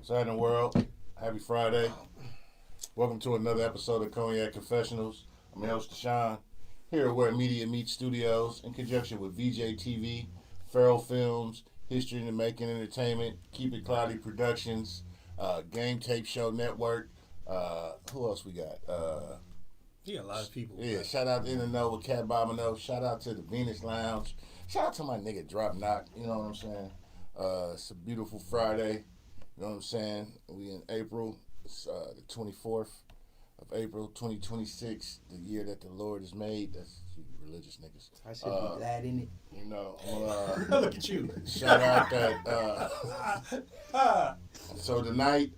What's happening, world? Happy Friday. Welcome to another episode of Cognac Confessionals. I'm your host, Deshaun, here at Where Media Meets Studios, in conjunction with VJ TV, Feral Films, History in the Making Entertainment, Keep It Cloudy Productions, Game Tape Show Network. Who else we got? Yeah, a lot of people. Yeah, shout out to Innova, Cat Bombino. Shout out to the Venus Lounge. Shout out to my nigga Drop Knock. You know what I'm saying? It's a beautiful Friday. You know what I'm saying? We in April. It's the 24th of April, 2026, the year that the Lord has made. That's you religious niggas. I should be glad in it. You know, Look at you. shout out that. So tonight,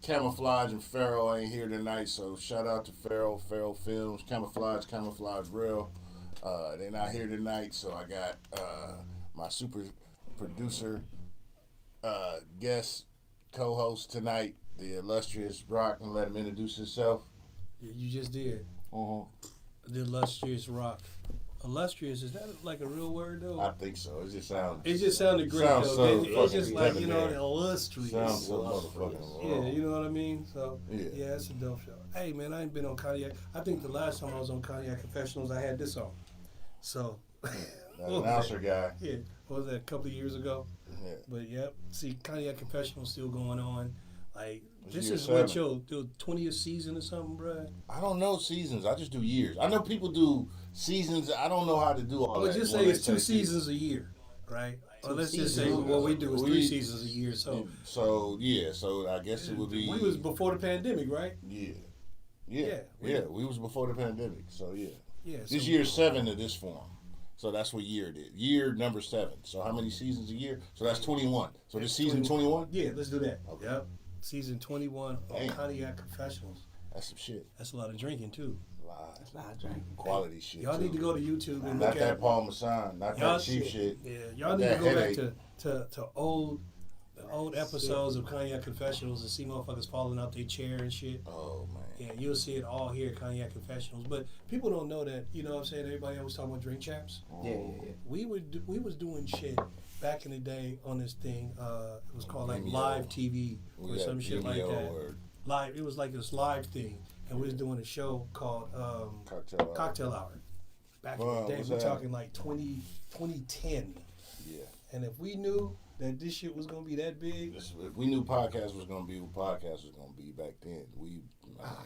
Camouflage and Feral ain't here tonight. So shout out to Feral Films, Camouflage Real. They're not here tonight. So I got my super producer, guest, co-host tonight, the illustrious Rock, and let him introduce himself. Yeah, you just did. The illustrious Rock. Illustrious, is that like a real word though? I think so. It just sounds. It just sounded great sounds though. so It's just like, fucking you know, the debonair. illustrious. Sounds so motherfucking Yeah, you know what I mean? So, Yeah. it's a dope show. Hey, man, I ain't been on Cognac. I think the last time I was on Cognac Confessionals, I had this on. So. That announcer guy. Yeah, what was that, a couple of years ago? Yeah. But, yep, see, Cognac Confessionals still going on. Like, It's this year is what 7. your 20th season or something, bruh? I don't know seasons. I just do years. I know people do seasons. I don't know how to do all Well, that. just when say they it's 2 say seasons a year, right? Or let's just say seasons. what we do is We- 3 seasons a year. So So I guess it would be. we was before the pandemic, right? Yeah. We was before the pandemic. So yeah. Yeah. This so- year's 7 of this form. So that's what year it is. Year number 7. So how many seasons a year? So that's 21. So this season 21? Yeah, let's do that. Okay. Yep. Season 21 on Damn. Cognac Confessionals. That's some shit. That's a lot of drinking too. Live. That's not drinking. Quality shit. Y'all too. need to go to YouTube and Not look that at. Paul Masson. Not Y'all that cheap shit. Yeah, y'all need That to go headache. back to old episodes of Cognac Confessionals and see motherfuckers falling out their chair and shit. Oh man. Yeah, you'll see it all here at Cognac Confessionals. But people don't know that, you know what I'm saying? Everybody always talking about drink champs. Yeah. We was doing shit back in the day on this thing. It was called like Vimeo. Live TV We or got some shit like Vimeo that. or Live. It was like this live thing, and we was doing a show called Cocktail Hour. Back Wow, in the day, what's we're that? talking like 2010. Yeah. And if we knew that this shit was gonna be that big, If we knew podcast was gonna be what podcast was gonna be back then,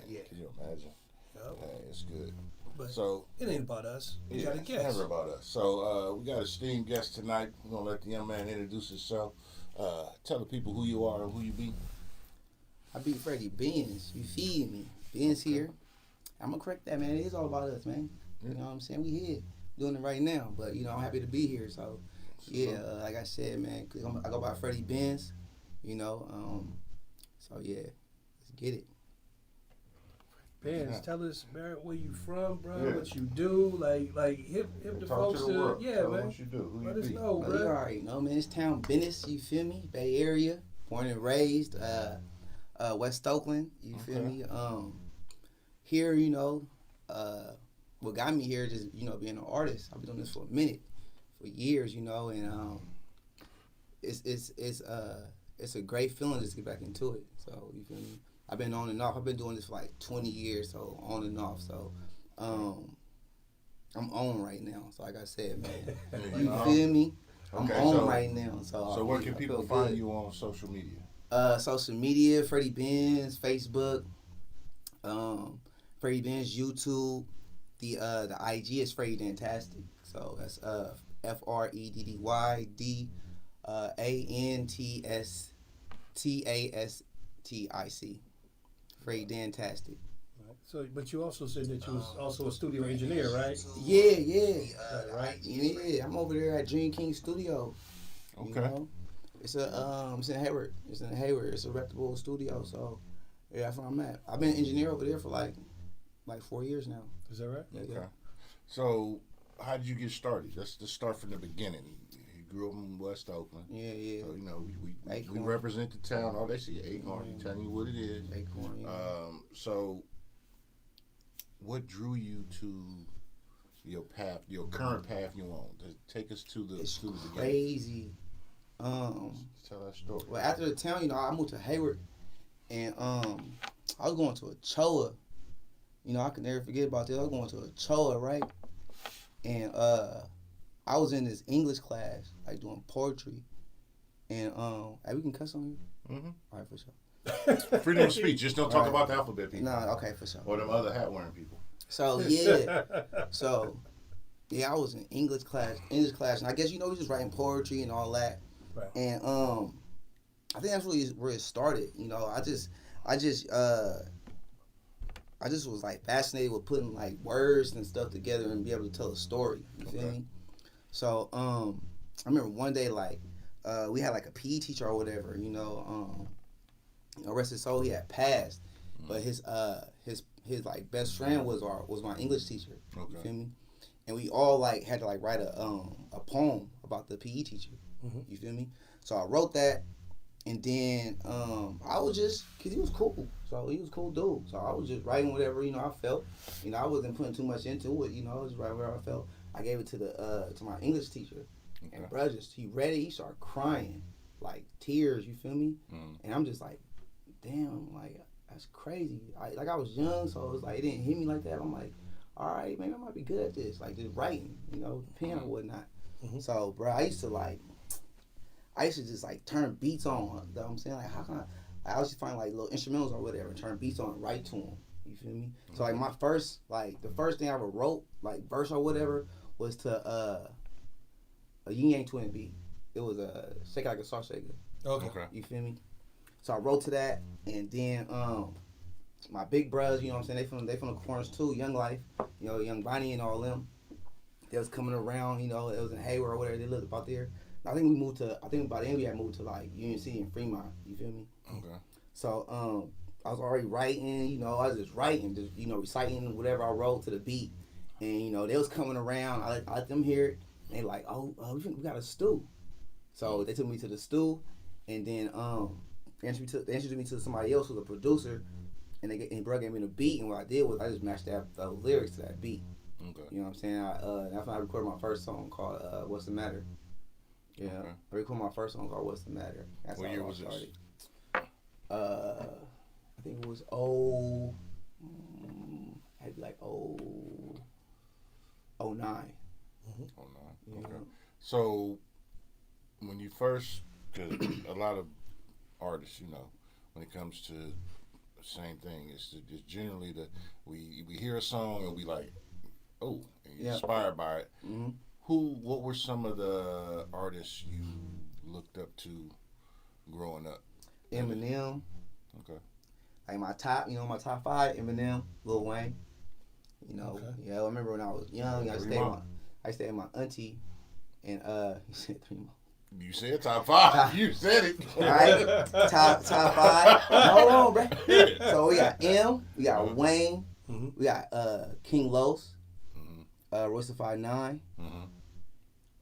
yeah. Can you imagine? yup, Hey, it's good. but So it ain't about us. We yeah, got a it's guest. never about us. So we got a esteemed guest tonight. We're gonna let the young man introduce himself. Tell the people who you are and who you be. I beat Freddie Benz. You feed me. Benz here. I'm gonna correct that, man. It is all about us, man. You know what I'm saying? We here doing it right now, but you know I'm happy to be here. So yeah, like I said, man, 'cause I go by Freddie Benz. You know, so yeah, let's get it. Benz, Yeah. tell us, Barrett, where you from, bro? Yeah. What you do? Like hip the folks to yeah, Tell man. them what you do. Who Let you us be. know, But you bro. already know, man. It's town business. You feel me? Bay Area, born and raised. West Oakland. You feel Okay. me? Here, you know, what got me here just being an artist. I've been doing this for a minute, for years, you know, and it's a great feeling just to get back into it. So you feel me? I've been on and off. I've been doing this for like 20 years, so on and off. So I'm on right now. So like I said, man, you feel me? I'm Okay, on so- right now. So where can I people feel find good. you on social media? Social media, Freddie Benz, Facebook, Freddie Benz, YouTube. The IG is Freddie Dantastic. So that's FreddieDantastic. Freddie Dantastic. So, but you also said that you was also a studio engineer, right? Yeah. Right. Yeah, I'm over there at Dream King Studio. You Okay. know? It's in Hayward. It's a reputable studio. So yeah, that's where I'm at. I've been an engineer over there for like 4 years now. Is that right? Yeah. Okay. So how did you get started? Let's just start from the beginning. You grew up in West Oakland. Yeah. So, you know, we Acorn. represent the town. Oh, they see Acorn. Telling you what it is. Acorn. Yeah. So what drew you to your path, your current path you're on? Take us to the It's beginning. crazy Tell that story. Well, after the town, you know, I moved to Hayward, and I was going to a CHOA. You know, I can never forget about this. I was going to a CHOA, right? And I was in this English class, like doing poetry, and hey, we can cuss on here. Mm-hmm. All right, for sure. Freedom of speech. Just don't talk Right. about the alphabet people. Nah, okay, for sure. Or them other hat wearing people. So yeah, I was in English class, and I guess you know we just writing poetry and all that. Right. And I think that's really where it started. You know, I just was like fascinated with putting like words and stuff together and be able to tell a story. You feel me? So I remember one day like we had like a PE teacher or whatever. You know, rest his soul, he had passed, but his like best friend was my English teacher. Okay. You feel me? And we all like had to like write a poem about the PE teacher. Mm-hmm. You feel me? So I wrote that, and then I was just, cause he was cool. So he was a cool dude. So I was just writing whatever, you know, I felt. You know, I wasn't putting too much into it. You know, I was writing whatever I felt. I gave it to my English teacher, and bro, he read it. He started crying, like tears. You feel me? And I'm just like, damn, like that's crazy. I was young, so it was like it didn't hit me like that. I'm like, all right, maybe I might be good at this, like just writing, you know, pen or whatnot. Mm-hmm. So, bro, I used to just like turn beats on. You know what I'm saying? Like, how can I always find like little instrumentals or whatever, and turn beats on and write to them. You feel me? So like the first thing I ever wrote, like verse or whatever, was to a Yin Yang Twin beat. It was a Shake It Like a Salt Shaker. Okay. You feel me? So I wrote to that, and then my big brothers, you know what I'm saying, they from the corners too, Young Life, you know, Young Bonnie and all them. They was coming around, you know, it was in Hayward or whatever, they lived about there. I think by the end we had moved to like Union City and Fremont, you feel me? Okay. So I was already writing, you know, I was just writing, just, you know, reciting whatever I wrote to the beat. And, you know, they was coming around, I let them hear it, and they like, oh, we got a stew. So they took me to the stew, and then they introduced me to somebody else who's a producer, and bro gave me the beat, and what I did was I just matched the lyrics to that beat. Okay. You know what I'm saying? That's when I recorded my first song called "What's the Matter." Yeah, Okay. I recorded my first song called "What's the Matter." That's What how year it all was this? started. I think it was had to be like 09. Oh no. You Okay. know? So when you first, because a lot of artists, you know, when it comes to the same thing, it's generally we hear a song and we like, oh, and you're inspired by it. Mm-hmm. What were some of the artists you looked up to growing up? Eminem. Okay. Like my top 5, Eminem, Lil Wayne. You know, Okay. yeah, I remember when I was young, I stayed with my auntie, and you said 3 more. You said top 5. You said it. All right, top 5. Hold on, bro. So we got we got Wayne, Mm-hmm. we got King Los, Mm-hmm. Royce the 5'9". Mm-hmm.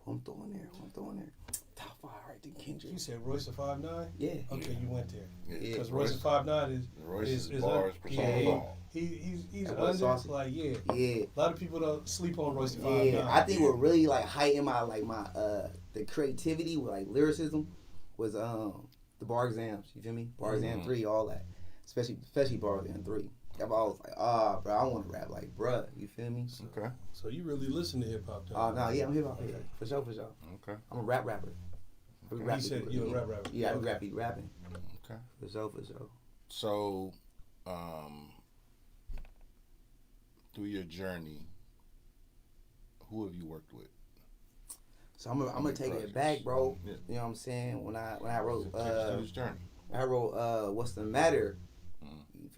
Who I'm throwing there? Top 5 right there, Kendrick. You said Royce the 5'9"? Yeah. Okay, you went there. Yeah. Because Royce the 5'9" Royce's is bars, persona long. he's That boy under, saucy. like, yeah. Yeah. A lot of people don't sleep on Royce the 5'9". Yeah, I think what really like heightened my the creativity with like lyricism was the bar exams. You feel me? Bar exam 3, all that, especially bar exam 3. I was like, bro, I want to rap like bruh. You feel me? Okay. So you really listen to hip hop? Oh no, yeah, I'm hip hop for sure. Okay. I'm a rapper. He said you're a rap rapper. Yeah, I be rapping. Okay. For sure. So, through your journey, who have you worked with? So I'm gonna take it back, bro. Yeah. You know what I'm saying? When I wrote Take us through this journey. What's the Matter?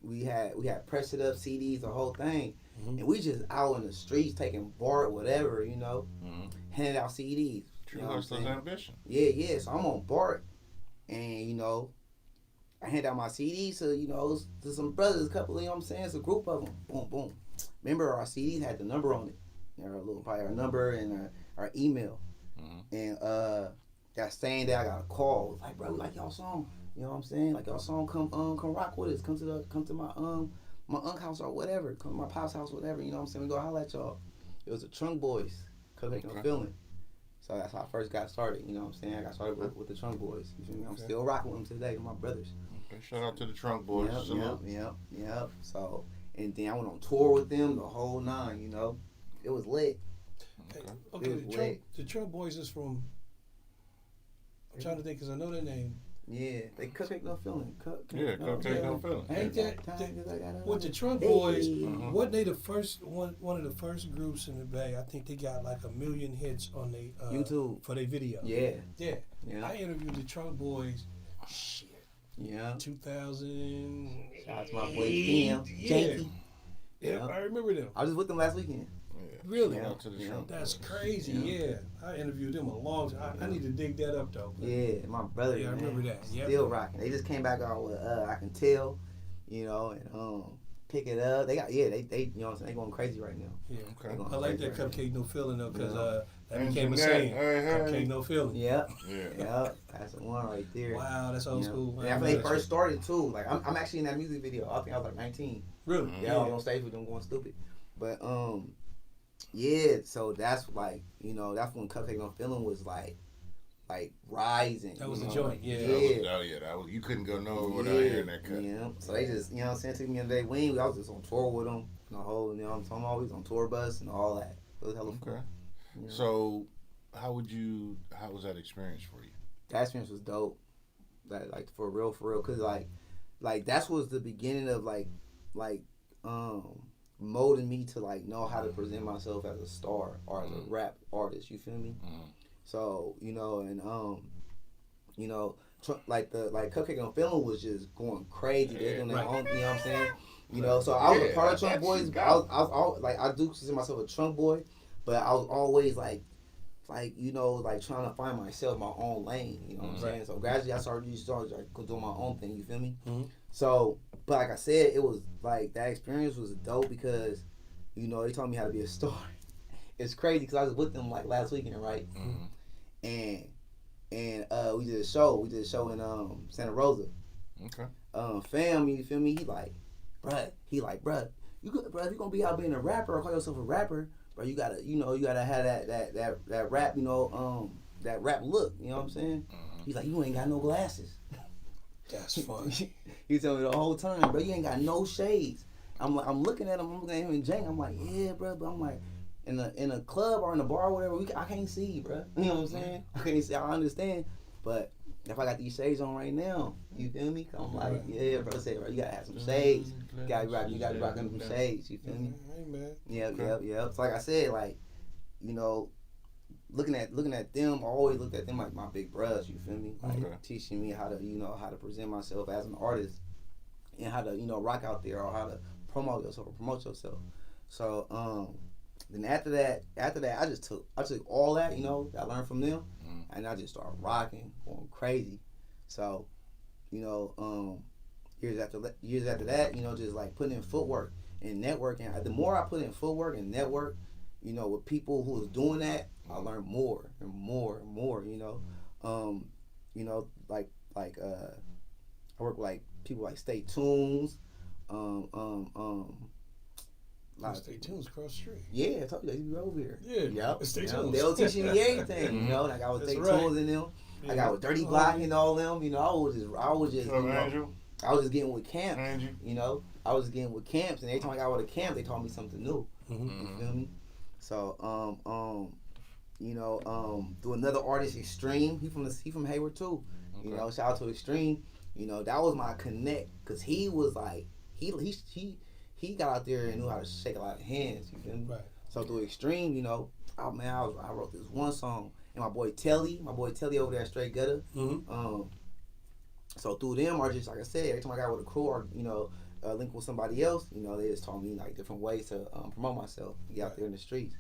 We had press it up CDs, the whole thing, and we just out in the streets taking BART, whatever, you know, handing out CDs. True You know what I'm Hustler's saying? ambition. Yeah. So I'm on BART, and you know, I hand out my CDs to to some brothers, a couple. You know what I'm saying? It's a group of them. Boom, boom. Remember, our CDs had the number on it, probably our number and our email, and that same day I got a call. It was like, bro, we like y'all song. You know what I'm saying? Like y'all song, come rock with us. Come to my uncle's house or whatever. Come to my pop's house, whatever. You know what I'm saying? We go holler at y'all. It was the Trunk Boys, cause making a feeling. So that's how I first got started. You know what I'm saying? I got started with the Trunk Boys. You feel me? I'm still rocking with them today. They're my brothers. Okay, shout out to the Trunk Boys. Yep. So, and then I went on tour with them, the whole 9, you know. It was lit. Okay, the Trunk Boys is from, I'm trying to think because I know their name. Yeah, they Cognac Confessionals. Cognac Confessionals. Ain't that with the Trunk Boys? Wasn't they the first one of the first groups in the Bay? I think they got like 1 million hits on their YouTube for their video. Yeah. I interviewed the Trunk Boys. Shit. Yeah. 2000. Shout out to my boy Kim. Janky. Yeah, I remember them. I was with them last weekend. Really? Yeah. That's crazy. Yeah. I interviewed them a long time. I need to dig that up though. Yeah, my brother. Yeah, I remember that. Still rocking. They just came back out with I Can Tell, you know, and Pick It Up. They got they you know what I'm saying, they going crazy right now. Yeah. Okay. I like that Cupcake No Feeling though, because that And became a Jeanette, saying. hey. Cupcake No Feeling. Yep. That's the one right there. Wow, that's old school. And after they first started too, like I'm actually in that music video. I think I was like 19. Really? Yeah, I was on stage with them going stupid. But yeah, so that's like, you know, that's when Cupcake No Feeling was like rising. That was the joint, yeah. That was you couldn't go nowhere without hearing that cut. Yeah. So they just, you know what I'm saying, took me on day wing. I was just on tour with them. The whole, you know what I'm talking about? We was on tour bus and all that. It was hella fun. Okay. You know? So how was that experience for you? That experience was dope. Like for real, cause like that's was the beginning of like molding me to like know how to present myself as a star or as a rap artist. You feel me? So you know, and you know, like Cupcake No Feeling was just going crazy. They're doing their own. You know what I'm saying? You know, so I was a part of Trunk Boys. I was like, I do consider myself a Trunk Boy, but I was always like you know, like trying to find myself, my own lane. You know what I'm saying? So gradually, I started like doing my own thing. You feel me? So, but like I said, it was like that experience was dope because, you know, they taught me how to be a star. It's crazy because I was with them like last weekend, right? And we did a show. We did a show in Santa Rosa. Okay. Fam, you feel me? He like, bruh, if you gonna be out being a rapper or call yourself a rapper, bro, you gotta have that rap, you know, that rap look. You know what I'm saying? He's like, you ain't got no glasses. That's funny. He told me the whole time, bro, you ain't got no shades. I'm looking at him and Jane. I'm like, yeah, bro, but I'm like, in a club or in a bar or whatever, I can't see, bro. You know what I'm saying? I can't see. I understand, but if I got these shades on right now, you feel me? I'm like, yeah, bro, say, bro, you gotta have some shades. You gotta be rocking some shades. You feel me? Yep. So like I said, like, you know, looking at them, I always looked at them like my big brothers. You feel me? Like teaching me how to present myself as an artist and how to, you know, rock out there or how to promote yourself. So then after that, I just took all that, you know, that I learned from them, and I just started rocking, going crazy. So, you know, years after that, you know, just like putting in footwork and networking. The more I put in footwork and network, you know, with people who was doing that, I learned more and more and more. You know, like I work with like people like Stay Tunes, Stay Tuned across the street. Yeah, I told you they be over here. Yeah, Stay Tuned. They'll teach me everything. You know, like I was Stay Tunes in them. I got with Dirty Block and all them. You know, I was just you know, I was just getting with camps. You know, I was getting with camps, and every time I got with a camp, they taught me something new. You feel me? So you know, do another artist, Extreme. He from Hayward too. You know, shout out to Extreme. You know, that was my connect because he was like he got out there and knew how to shake a lot of hands. You feel me? Right. So through Extreme, you know, I wrote this one song, and my boy Telly over there at Straight Gutter. So through them, or just like I said, every time I got with a crew or, you know, link with somebody else, you know, they just taught me like different ways to promote myself, get out there in the streets.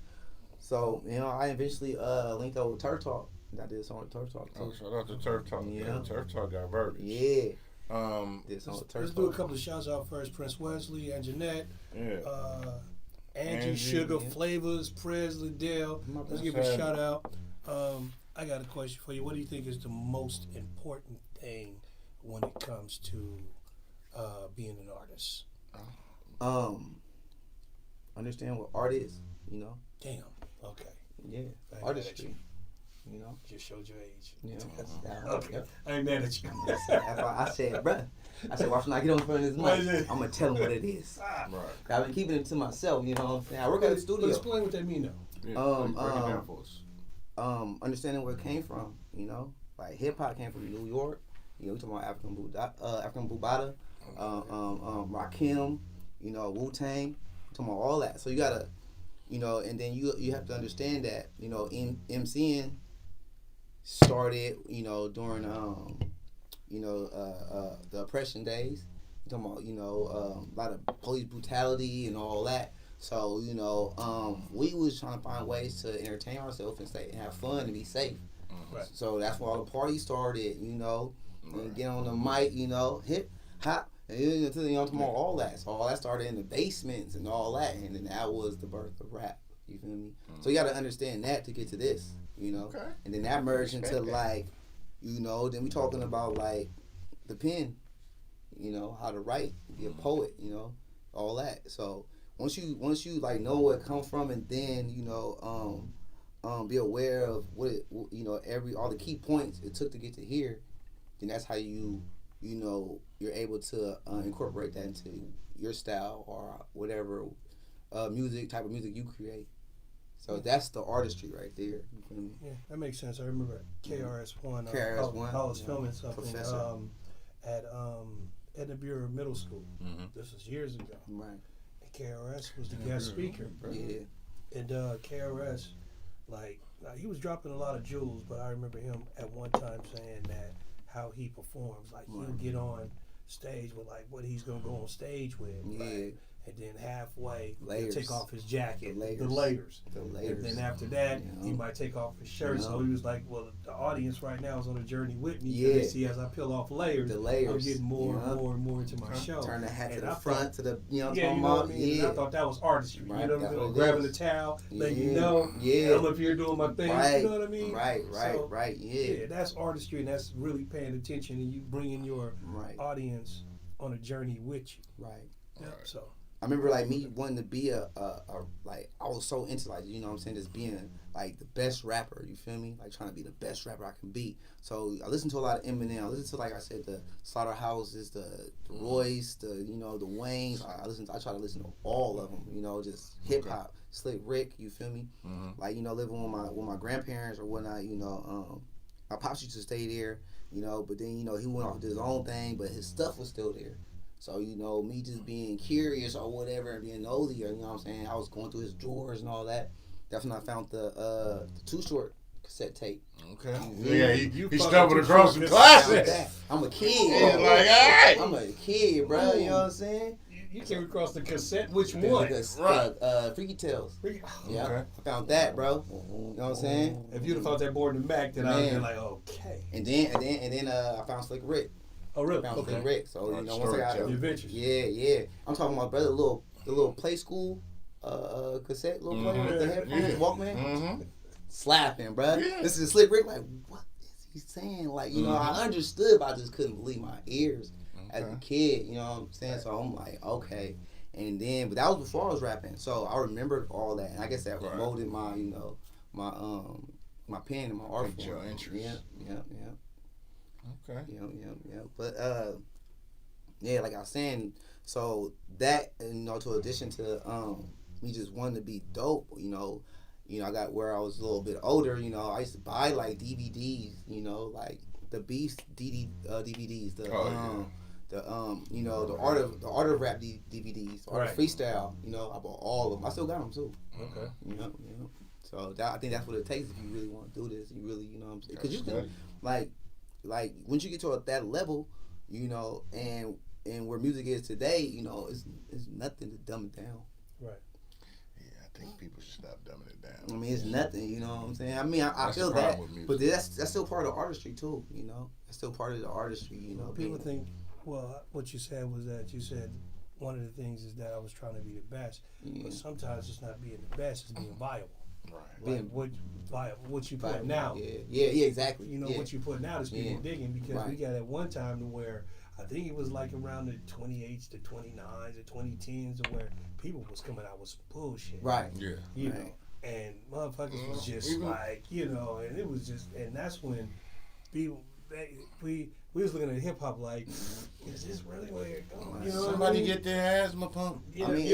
So, you know, I eventually linked over with Turf Talk. I did a song with Turf Talk too. Oh, shout out to Turf Talk. Yeah, Turf Talk got verbiage. Yeah. Let's do a couple of shouts out first. Prince Wesley and Jeanette. Yeah. Angie, Sugar, Flavors, Presley, Dale. Let's give a shout out. I got a question for you. What do you think is the most important thing when it comes to being an artist? Understand what art is, you know? Damn. Okay. Yeah. Artistry. You know, just showed your age. Okay. I ain't mad at you. That's why I said, bruh. I said, watch when I get on front of this mic, I'm gonna tell him what it is. Right. I've been keeping it to myself. You know what I'm saying? I work at the studio. Explain what that mean though. Yeah, break it down for us. Understanding where it came from. You know, like hip hop came from New York. You know, we talking about African Bambaataa, Rakim. You know, Wu-Tang. We talking about all that. So you gotta, you know, and then you have to understand that, you know, MCing started, you know, during the oppression days. You're talking about, you know, a lot of police brutality and all that. So, you know, we was trying to find ways to entertain ourselves and stay and have fun and be safe. Right. So that's why all the parties started, you know, and get on the mic, you know, hip hop. You know, talking about all that. So all that started in the basements and all that, and then that was the birth of rap. You feel me? So you got to understand that to get to this, you know. Okay. And then that merged into like, you know, then we talking about like the pen, you know, how to write, be a poet, you know, all that. So once you like know where it comes from, and then you know, be aware of what it, you know, all the key points it took to get to here, then that's how you know, you're able to incorporate that into your style or whatever type of music you create. So that's the artistry right there. You feel me? Yeah, that makes sense. I remember KRS-One. KRS-One. I was filming something at Edna Bureau Middle School. Mm-hmm. This was years ago. Right. And KRS was the guest speaker. Yeah. And KRS, like, he was dropping a lot of jewels, but I remember him at one time saying that how he performs, like he'll get on stage with like what he's gonna go on stage with, right? And then halfway he'll take off his jacket, the layers. And then after that, he might take off his shirt. So he was like, well, the audience right now is on a journey with me. Yeah. They see as I peel off layers, I'm getting more and more into my show. Turn the hat to the front, to the, you know what I mean? And I thought that was artistry. Right. You know what I mean? Grabbing the towel, letting you know, I'm up here doing my thing. Right. You know what I mean? Right. Yeah, that's artistry, and that's really paying attention, and you bringing your audience on a journey with you. Right. Yep. So I remember like me wanting to be a like, I was so into like, you know what I'm saying, just being like the best rapper, you feel me? Like trying to be the best rapper I can be. So I listened to a lot of Eminem. I listened to, like I said, the Slaughterhouses, the Royce, the, you know, the Waynes. I try to listen to all of them, you know, just hip hop, Slick Rick, you feel me? Mm-hmm. Like, you know, living with my grandparents or whatnot, you know, my pops used to stay there, you know, but then, you know, he went off to his own thing, but his stuff was still there. So, you know, me just being curious or whatever and being nosy, or, you know what I'm saying, I was going through his drawers and all that. That's when I found the Too Short cassette tape. Okay. Yeah, he stumbled across some classics. I'm a kid. He's like, hey! I'm a kid, bro. You know what I'm saying? You came across the cassette. Which one? Freaky Tales. Yeah, okay. I found that, bro. You know what I'm saying? If you'd have found that board in the back, then I would have been like, okay. And then I found Slick Rick. Oh, really? I found Slick Rick. So, you know, once I got the adventures. Yeah. I'm talking about, brother, the little Play School cassette, little player with the headphones, Walkman. Mm-hmm. Slapping, bro. Yeah. This is Slick Rick. Like, what is he saying? Like, you know, I understood, but I just couldn't believe my ears as a kid. You know what I'm saying? So I'm like, okay. And then, but that was before I was rapping, so I remembered all that, and I guess that molded my, you know, my pen and my art form. Your interest. Yeah. Okay. Yeah. But yeah, like I was saying, so that, you know, to addition to me just wanting to be dope, you know, I got where I was a little bit older, you know, I used to buy like DVDs, you know, like the Beast DVDs, you know, the art of rap DVDs, art of freestyle, you know, I bought all of them. I still got them too. Okay. You know. So I think that's what it takes if you really want to do this. You really, you know what I'm saying? Because you can, like once you get to that level, you know, and where music is today, you know, it's nothing to dumb it down. Right. Yeah, I think people should stop dumbing it down. I mean, it's nothing, you know what I'm saying? I mean, I feel that, but that's still part of the artistry too, you know? That's still part of the artistry, you know? People think, well, what you said was that you said one of the things is that I was trying to be the best, but sometimes it's not being the best, it's being viable. Right. Like what you put out. Yeah, exactly. You know, what you putting out is people digging, because we got at one time to where I think it was like around the 28s to 29s or 2010s, to where people was coming out with some bullshit. Right. Yeah. You know. and motherfuckers was just like, and it was just, and that's when people, we was looking at hip hop like, is this really where it going? Somebody get their asthma pump. I mean,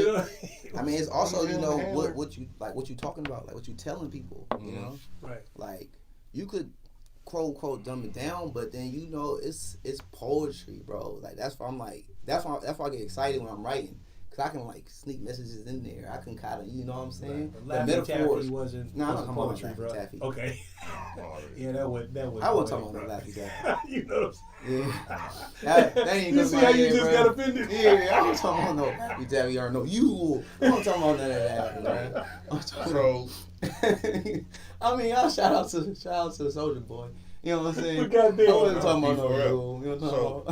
it's also what you talking about, like what you telling people, right? Like you could quote unquote dumb it down, but then it's poetry, bro. Like that's why I get excited when I'm writing. Cause I can like sneak messages in there. I can kind of, you know what I'm saying? Right. The metaphors wasn't. No, I'm not talking poetry, about bro. Taffy. Okay. Yeah, that would. I wasn't talking about Laffy Taffy. You know what I'm saying? Yeah. That ain't you see how you just got offended? Yeah, I wasn't talking about no Laffy Taffy or no you. I wasn't talking about none of that, man. I'm talking I mean, y'all shout out to the Soulja Boy. You know what I'm saying? Goddamn. I wasn't talking about no you. You know what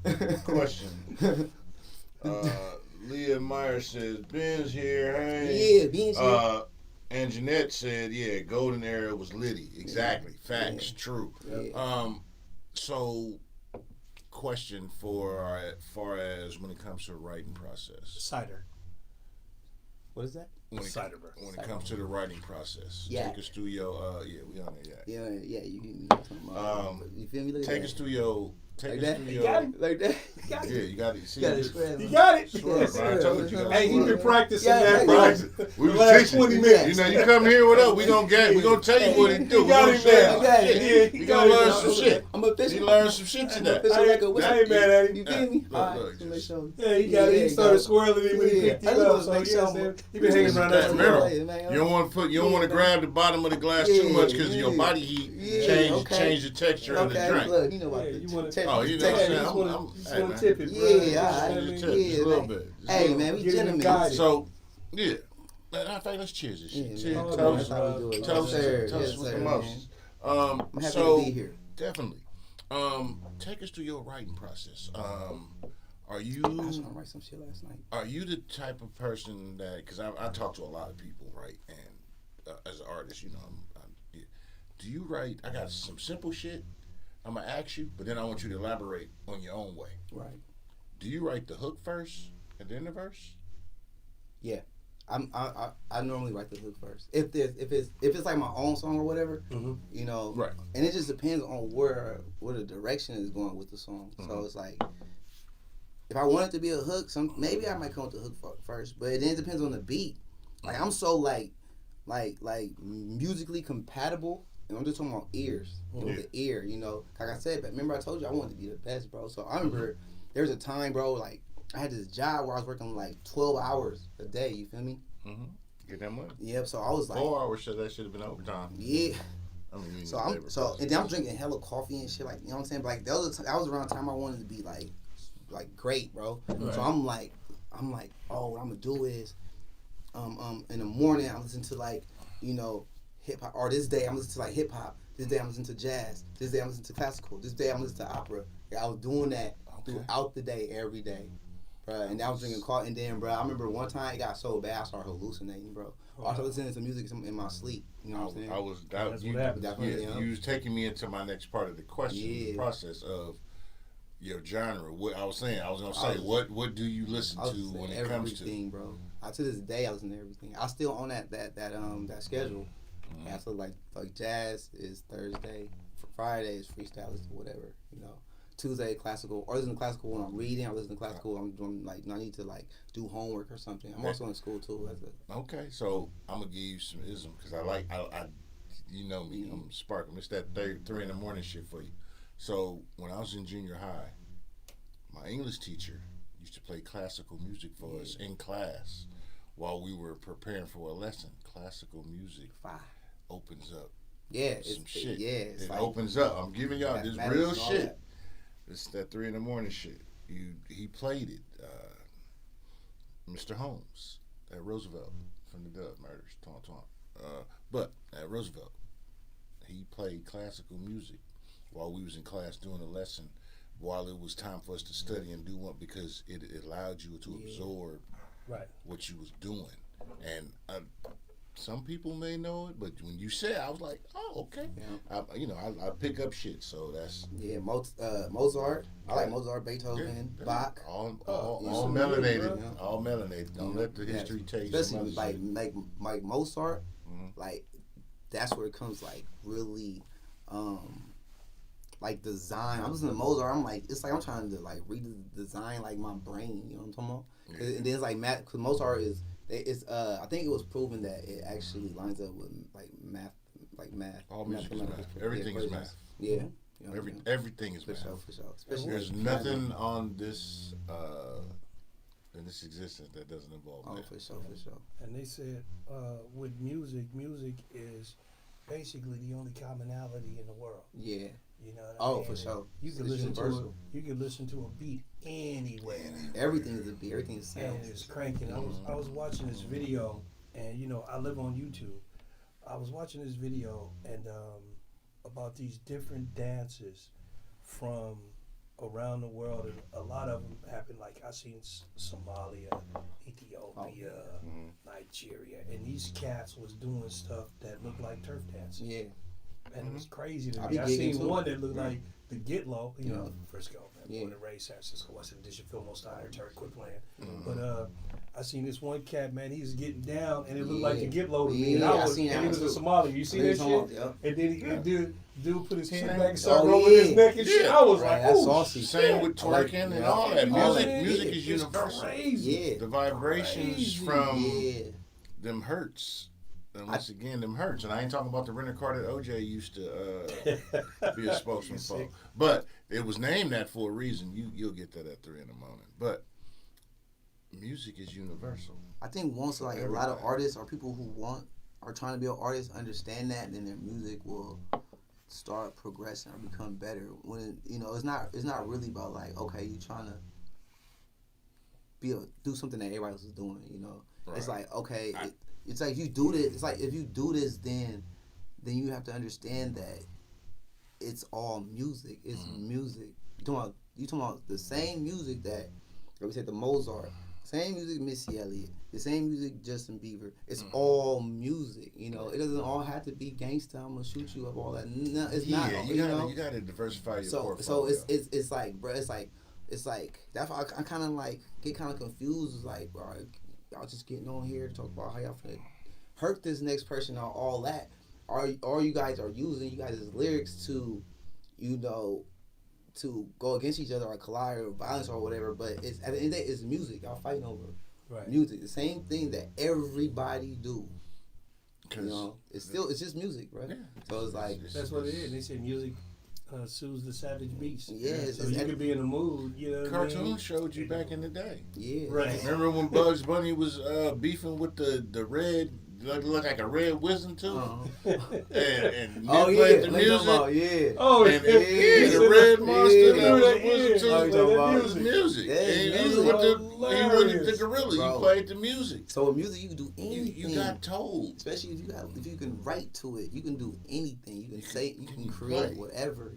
I'm talking about? Question. Leah Meyer says, Ben's here, hey. Yeah, Ben's here. And Jeanette said, yeah, golden era was litty. Exactly. Yeah. Facts. Yeah. True. Yeah. So, question for as far as when it comes to the writing process. Cider. What is that? Cider, bro. When it comes to the writing process. Yeah. Take us through your, we on there, Yeah, you feel me? Look take at us through your... Like that? Like that? Yeah, you got it. See, You got it. Swear, bro. I told you. Hey, he been practicing Yeah, that, practice. bro. We The was last teaching. 20 minutes. You know, you come here with us, we gonna tell you what he do. You got him there. You gonna learn some shit. I'm official. You learn some shit today. I ain't mad at him. You feel me? Look, Yeah, he got it. He started swirling it when he picked you up. So he been hanging around that. Remember, you don't want to grab the bottom of the glass too much because your body heat change the texture of the drink. Look, you know about the Oh, you know what I'm saying? Tip it, bro. Just a little bit. Hey, man, we gentlemen. So, yeah. Matter of fact, let's cheers this shit. Cheers. Toast with the emotions. I'm happy so, to be here. Definitely. Take us through your writing process. Are you? I was gonna write some shit last night. Are you the type of person that? Because I talk to a lot of people, right? And as an artist, do you write? I got some simple shit. I'm gonna ask you, but then I want you to elaborate on your own way. Right. Do you write the hook first and then the verse? Yeah. I normally write the hook first. If it's like my own song or whatever, Right. And it just depends on where the direction is going with the song. Mm-hmm. So it's like, if I want it to be a hook, maybe I might come with the hook first, but it then depends on the beat. Like I'm so like musically compatible. And I'm just talking about ears, the ear, Like I said, but remember I told you I wanted to be the best, bro. So I remember there was a time, bro, like I had this job where I was working like 12 hours a day. You feel me? Mm-hmm. Get that money. Yep. So I was like 4 hours. That should have been overtime. Yeah. I mean, and then I'm drinking hella coffee and shit, like you know what I'm saying. But like that was around the time I wanted to be like great, bro. Right. So I'm like, oh, what I'm gonna do is, in the morning I'm listening to hip hop, or this day I'm listening to hip hop. This day I'm listening to jazz. This day I'm listening to classical. This day I'm listening to opera. I was doing that throughout the day, every day, bro. And I was drinking coffee. And then, bro, I remember one time it got so bad I started hallucinating, bro. I started listening to music in my sleep. You know what I'm saying? You was taking me into my next part of the question, the process of your genre. What I was gonna say, what do you listen to when it comes to everything, bro? To this day, I listen to everything. I still own that schedule. Mm-hmm. And so like jazz is Thursday, Friday is freestyle, is whatever, Tuesday classical, or listen to classical when I'm reading. I listen to classical when I'm doing I need to do homework or something. I'm also in school too. Okay, so I'm gonna give you some ism because I you know me, I'm sparking. It's that 3 in the morning shit for you. So when I was in junior high, my English teacher used to play classical music for us in class while we were preparing for a lesson. Classical music opens up. Some shit. It opens up. I'm giving y'all this real shit. It's that 3 in the morning shit. He played it. Mr. Holmes at Roosevelt from the Dove Murders. But at Roosevelt, he played classical music while we was in class doing a lesson, while it was time for us to study and do one, because it allowed you to absorb what you was doing. And some people may know it, but when you said, I was like, oh, okay. Yeah. I pick up shit, so that's Mozart. I like Mozart, Beethoven, Bach. All melanated. Yeah. All melanated. Don't let the history taste. Especially like Mozart, like that's where it comes like really, like design. I'm listening to Mozart. I'm like, it's like I'm trying to like redesign like my brain. You know what I'm talking about? Yeah. And then it's like math, because Mozart is. I think it was proven that it actually lines up with math. All music is math. Everything is math. Yeah. Everything is math. For sure. There's nothing on this in this existence that doesn't involve math. For sure. And they said with music is basically the only commonality in the world. Yeah. You know what I mean? For sure. You can listen to a beat anywhere. Everything is a beat. Everything is sound. And it's cranking. I was watching this video, and I live on YouTube. I was watching this video and about these different dances from around the world, and a lot of them happen. Like I seen Somalia, Ethiopia, Nigeria, and these cats was doing stuff that looked like turf dancing. Yeah. And it was crazy to me. I seen one that looked like the Get Low, Frisco, born and raised San Francisco, Western District, Fillmore Steiner, Terry quit playing. But I seen this one cat, man, he was getting down, and it looked like the Get Low to me. And he was a Somali. You see that shit? And then dude put his hand back and started rolling his neck and shit. I was like, oh, saucy. Same with twerking and all that. Music is universal. Crazy. Yeah. The vibrations from them hurts. And once again, them hurts. And I ain't talking about the renter car that OJ used to be a spokesman for. But it was named that for a reason. You'll get that at 3 in the morning. But music is universal. I think once a lot of artists or people who are trying to be an artist understand that, then their music will start progressing or become better. When it's not really about like, okay, you trying to do something that everybody else is doing. Right. It's like, okay. It's like if you do this. It's like if you do this, then you have to understand that it's all music. It's music. You talking about the same music that, like we said, the Mozart, same music Missy Elliott, the same music Justin Bieber. It's all music. It doesn't all have to be gangsta. I'm gonna shoot you up. All that. No, it's not. You gotta diversify your portfolio. So it's like, bro. It's like that's why I kind of like get kind of confused. It's like, bro. Y'all just getting on here to talk about how y'all finna hurt this next person or all that. Or you guys are using you guys' lyrics to, to go against each other or collide or violence or whatever. But it's at the end of the day, it's music. Y'all fighting over music. The same thing that everybody do. It's just music, bro. Yeah. So it's like that's what it is. They say music soothes the savage beast. Yeah, so you could be in a mood. Cartoons showed you back in the day. Yeah, right. Remember when Bugs Bunny was beefing with the red, looked like a red wisdom tooth, and played the music. The red monster that was wisdom tooth. Music. He wasn't the gorilla. You played the music. So with music, you can do anything. You got told. Especially if you can write to it, you can do anything. You can say, you can create whatever.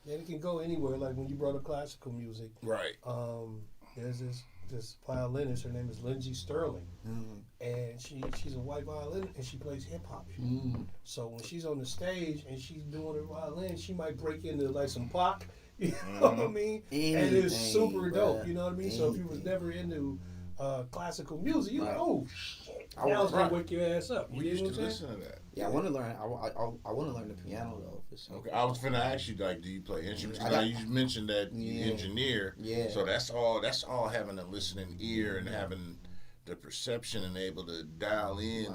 Yeah, it can go anywhere. Like when you brought up classical music, right? There's this violinist. Her name is Lindsey Sterling, and she's a white violinist and she plays hip hop. So when she's on the stage and she's doing her violin, she might break into like some Pac. You know what I mean? And it's super dope. You know what I mean? So if you was never into classical music, you're like, oh shit, now it's gonna wake your ass up. We used to listen to that. Yeah, I want to learn. I want to learn the piano though. For sure. Okay, I was finna ask you, like, do you play instruments? You mentioned that you engineer. Yeah. So that's all having a listening ear and having the perception and able to dial in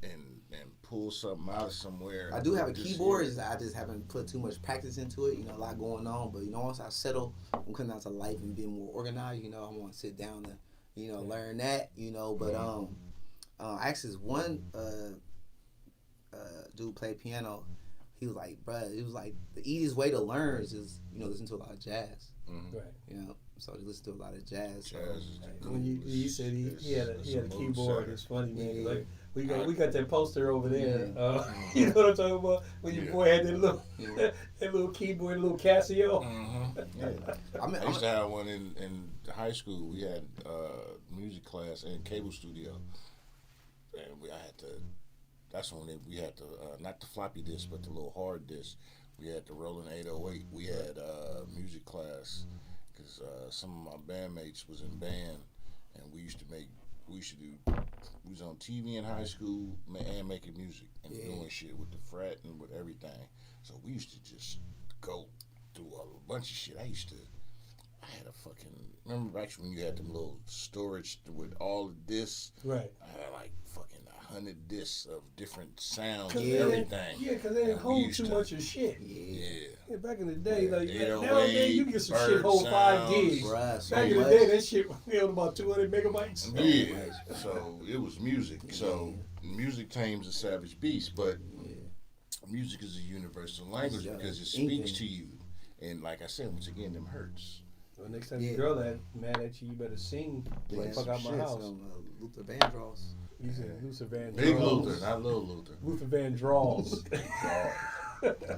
and pull something out of somewhere. I do have a keyboard. I just haven't put too much practice into it. A lot going on. But once I settle, I'm coming out to life and being more organized. I want to sit down and learn that. But I asked this one dude play piano. He was like, bruh, it was like the easiest way to learn is just listen to a lot of jazz. Right. So they listen to a lot of jazz. When you said he had a keyboard, it's funny, man. Like we got that poster over there. You know what I'm talking about? When your boy had that little keyboard, little Casio. I used to have one in high school. We had music class and cable studio, and I that's when we had the not the floppy disk, but the little hard disk. We had the Roland 808. We had music class because some of my bandmates was in band, and we used to do. We was on TV in high school and making music and doing shit with the frat and with everything. So we used to just go through a bunch of shit. I had a fucking, remember back when you had them little storage with all the discs? Right. I had like fucking 100 discs of different sounds and everything. Yeah, because they didn't hold too much of shit. Yeah. Back in the day, like nowadays 808, you get some shit hold 5 gigs. Bruh, back in the day, that shit held about 200 megabytes. Yeah. So it was music. So music tames a savage beast, but music is a universal language because it speaks to you. And like I said, once again, them hurts. Well, next time your girl that mad at you, you better sing. Fuck out my house. Luther Vandross. You said Luther Vandross. Big Luther, not little Luther. Luther Vandross.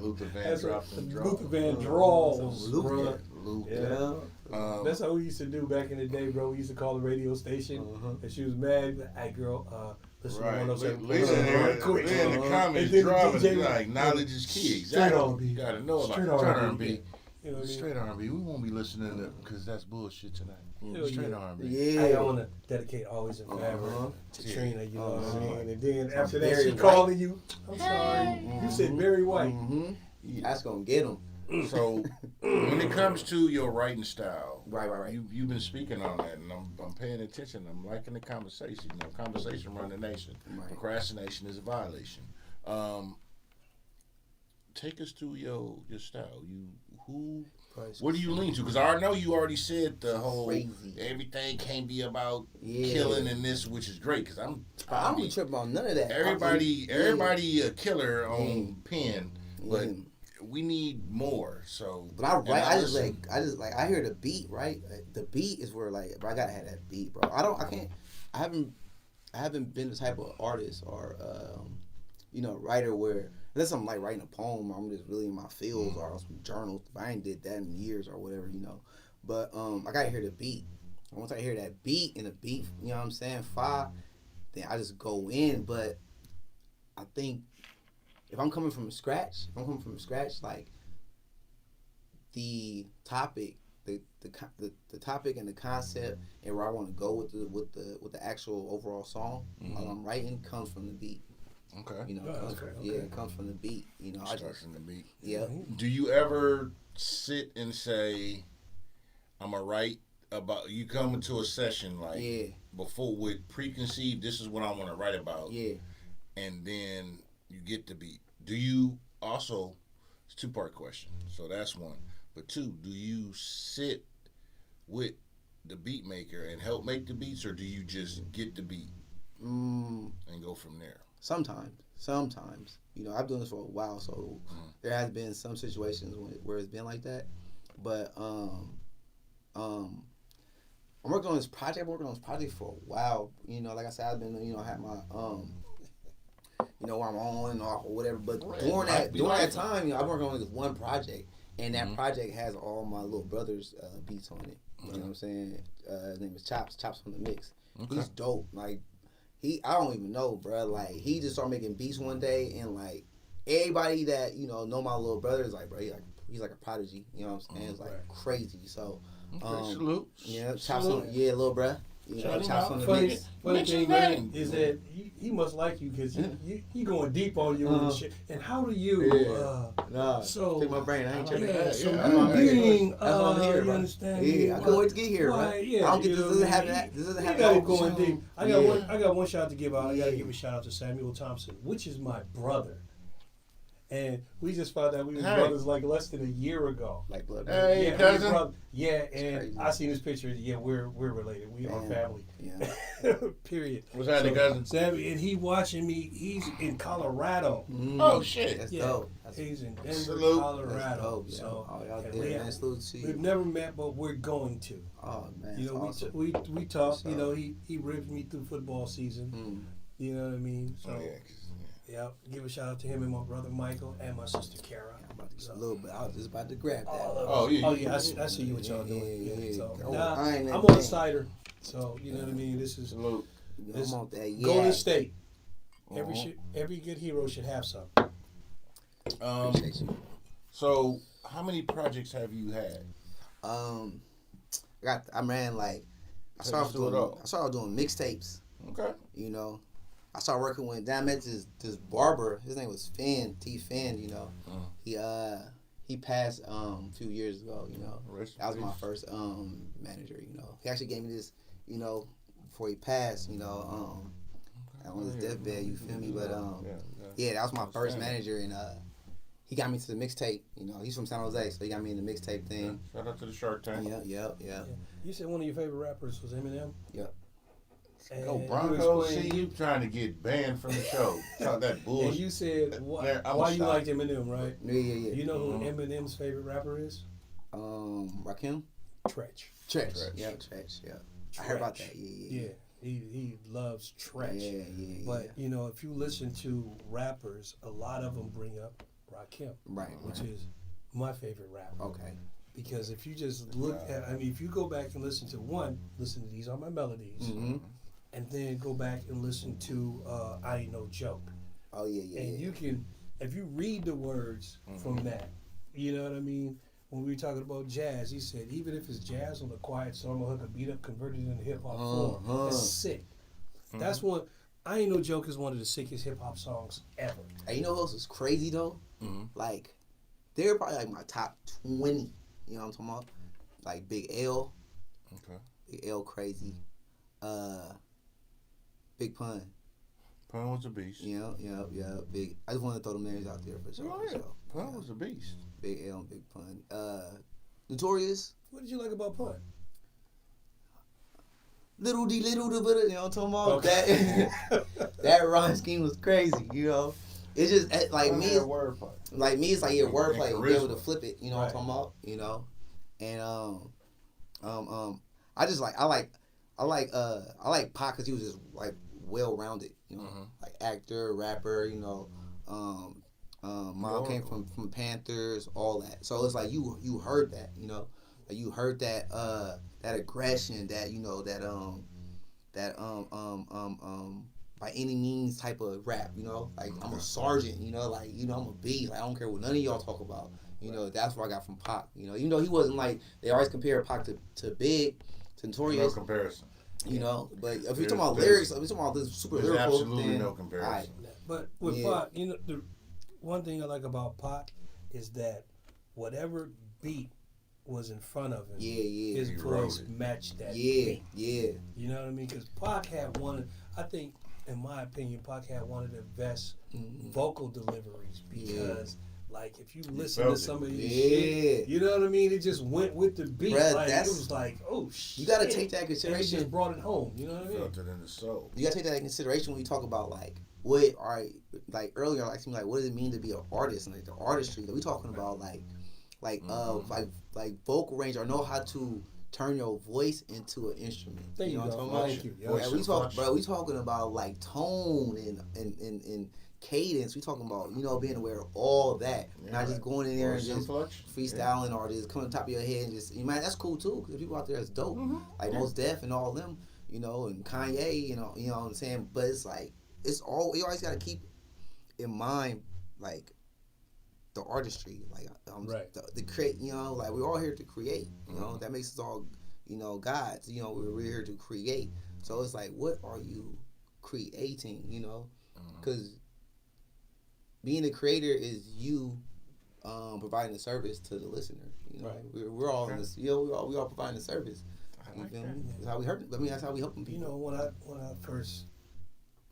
Luther Van dropped them draws. Luther Vandross, bro. Luther. Yeah. That's how we used to do back in the day, bro. We used to call the radio station, and she was mad. Like, hey, girl, listen to 107. Listen in the comments, dropping like knowledge is key. Exactly. You gotta know about straight R&B. You know straight R&B. We won't be listening to because that's bullshit tonight. Straight R&B. Yeah. Hey, I want to dedicate Always in Forever to Trina, you know what I mean? And then after that, she calling you. I'm sorry. You said Barry White. That's going to get him. So when it comes to your writing style, right. You've been speaking on that, and I'm paying attention. I'm liking the conversation. You know, conversation run the nation. Right. Procrastination is a violation. Take us through your style. What do you lean to? Because I know you already said the whole everything can't be about killing and this, which is great. Because I don't be tripping on none of that. Everybody a killer on pen, but we need more. So, but I just hear the beat, right? The beat is where like, bro, I gotta have that beat, bro. I haven't been the type of artist or writer where unless I'm like writing a poem, I'm just really in my feels or some journals. I ain't did that in years or whatever, you know. But I gotta hear the beat. Once I hear that beat and the beat, you know what I'm saying, then I just go in. But I think if I'm coming from scratch, like the topic, the topic and the concept and where I want to go with the actual overall song while I'm writing comes from the beat. Okay. You know, it comes from the beat. You know, starts from the beat. Yeah. Do you ever sit and say, "I'm gonna write about"? You come into a session like before with preconceived. This is what I want to write about. Yeah. And then you get the beat. Do you also? It's a 2-part question. So that's one. But 2, do you sit with the beat maker and help make the beats, or do you just get the beat and go from there? Sometimes. You know, I've been doing this for a while, so there has been some situations where it's been like that. But I'm working on this project. I've been working on this project for a while. You know, like I said, I've been, I had my where I'm on or whatever. But during that time, I've been working on this one project, and that project has all my little brother's beats on it. You know what I'm saying? His name is Chops on the mix. Okay. He's dope. Like, I don't even know, bro. Like, he just started making beats one day, and like everybody that know my little brother is like, bro, he's like a prodigy. You know what I'm saying? It's like crazy. So, salute. Yeah, Chops on, little bro. Chops on the mix. Funny thing, man, is that he must like you because he going deep on you and shit. And how do you? So take my brain. I ain't tripping. So you being, that's what I'm here, you understand? Yeah, I can't wait to get here, bro. Yeah, I don't get this. Doesn't have that. This doesn't have that. Going deep. I got one shout out to give out. I got to give a shout out to Samuel Thompson, which is my brother. And we just found out we were brothers like less than a year ago. Like blood. Hey, cousin. Yeah, and I seen his picture. Yeah, we're related. We are family. Yeah. Period. What's happening, cousin? Sammy, and he watching me. He's in Colorado. Oh shit. That's dope. He's in Denver, salute. Colorado. That's dope, so y'all there, man. Salute to you. We've never met, but we're going to. Oh man. You know, awesome. we talked. You know, he ripped me through football season. You know what I mean? So. Yeah, give a shout out to him and my brother Michael and my sister Kara. I'm about to get a little bit. I was just about to grab that. Oh yeah, I see what y'all doing. So, I'm on cider, so you know what I mean. This is I'm on that. Golden State. Every good hero should have some. Appreciate you. So, how many projects have you had? I started doing mixtapes. Okay. You know, I started working with. Then I met this barber. His name was Finn T. Finn. You know, he passed a few years ago. You know, that was my first manager. You know, he actually gave me this. You know, before he passed. You know, on his deathbed. You feel me? But yeah, that was my first manager, and he got me to the mixtape. You know, he's from San Jose, so he got me in the mixtape thing. Yeah. Shout out to the Shark Tank. Yeah. You said one of your favorite rappers was Eminem? Yep. Go Broncos. See, you trying to get banned from the show. Talk that bullshit. And you said why you liked Eminem, right? Yeah. You know who Eminem's favorite rapper is? Rakim? Tretch. Yeah, Tretch. Yeah. I heard about that. Yeah. He loves Tretch. Yeah. But, you know, if you listen to rappers, a lot of them bring up Rakim. Right. Which is my favorite rapper. Okay. Because if you just look at, if you go back and listen to These Are My Melodies, and then go back and listen to I Ain't No Joke. Oh, yeah. And you can, if you read the words from that, you know what I mean? When we were talking about jazz, he said, even if it's jazz on the quiet storm, hook a beat up converted into hip hop form. That's sick. That's one. I Ain't No Joke is one of the sickest hip hop songs ever. And you know what else is crazy though? Like, they're probably like my top 20. You know what I'm talking about? Like Big L. Okay. Big L crazy. Big Pun. Pun was a beast. Yeah. Big. I just want to throw them names out there for sure. Oh, yeah. Pun was a beast. Big L and Big Pun. Notorious. What did you like about Pun? Little D, you know what I'm talking about? Okay. That rhyme scheme was crazy, you know? It's just like me. It's like your wordplay, be able to flip it. You know what I'm talking about? You know, and I like Pac because he was just like well rounded. You know, like actor, rapper. You know, mom came from Panthers, all that. So it's like you heard that. You know, like you heard that that aggression, that you know that by any means type of rap, you know, like I'm a sergeant, you know, like, you know, I'm a beast, like I don't care what none of y'all talk about, you know, that's what I got from Pac, you know, even though he wasn't like, they always compare Pac to Big, to Notorious. No comparison. You know, but if you're talking about lyrics, if you're talking about this super lyrical, absolutely then, no comparison. But with Pac, you know, the one thing I like about Pac is that whatever beat was in front of him, his voice matched that beat. You know what I mean? Because Pac had I think, in my opinion, Pac had one of the best vocal deliveries because, like, if you listen to some of these shit, you know what I mean? It just went with the beat. Bruh, like, it was like, oh, shit. You got to take that into consideration. And it just brought it home, you know what I mean? Felt it in the soul. You got to take that into consideration when you talk about, like, like, earlier, like, what does it mean to be an artist? And, like, the artistry that we talking about, like vocal range, or know how to turn your voice into an instrument. There you know go. what I'm talking about? We talking about like tone and cadence. We talking about, you know, being aware of all that, not just going in there and just freestyling or just coming on top of your head and just, you man, that's cool too, because people out there that's dope, like Mos Def and all them, you know, and Kanye, you know what I'm saying. But it's like you always got to keep in mind like the artistry, like the create, you know, like we're all here to create, you know, that makes us all, you know, gods, you know, we're here to create. So it's like, what are you creating, you know, because being a creator is you providing a service to the listener, you know. We're all in this, you know, we all providing a service. You feel me? That's how we hurt. I mean, that's how we helping people. You know, when I first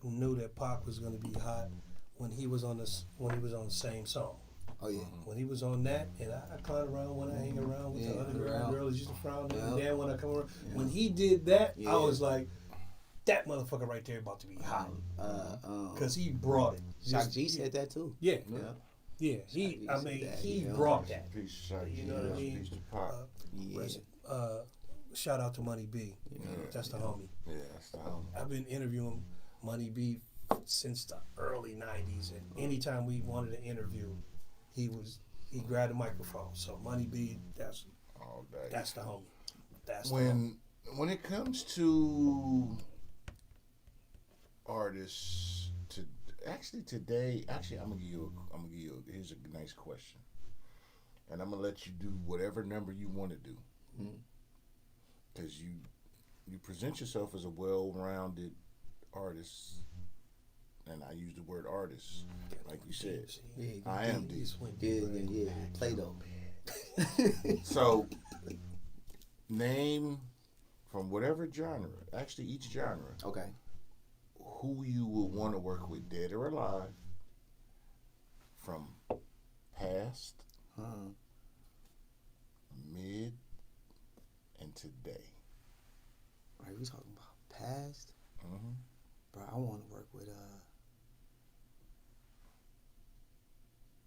knew that Pac was going to be hot, when he was on the same song. Oh yeah. When he was on that, and I clown around when I hang around with the other girls used to frown at me. Then when I come around, when he did that, I was like, that motherfucker right there about to be hot, because he brought it. Shock G said that too. Yeah. He brought that. You know what I mean? Shout out to Money B. That's the homie. Yeah, that's the homie. I've been interviewing Money B since the early '90s, and anytime we wanted to interview, he grabbed the microphone. So Money B, that's the homie. That's when it comes to artists, today, I'm gonna give you. Here's a nice question, and I'm gonna let you do whatever number you want to do, because you present yourself as a well-rounded artist, and I use the word artist, like you said. Yeah, I am deep. Yeah. Play-Doh. So, name from whatever genre, actually each genre. Okay. Who you will want to work with, dead or alive, from past, mid, and today. All right, we talking about past? Mm-hmm. Bro, I want to work with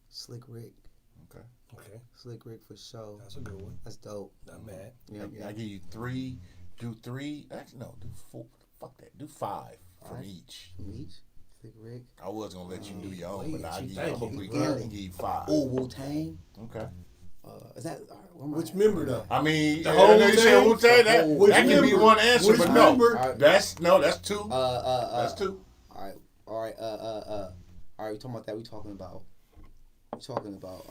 Slick Rick. Okay. Slick Rick for sure. That's a good one. That's dope. Not bad. Yeah. I give you three. Do three. Actually, no. Do four. Fuck that. Do five from each. From each? Slick Rick. I was gonna let you do your own, but I'm gonna give you five. Oh, Wu-Tang. Okay. Is that which member though? I mean, the whole Wu-Tang. That can be one answer, which but member? no. That's two. That's two. All right. We talking about that. We talking about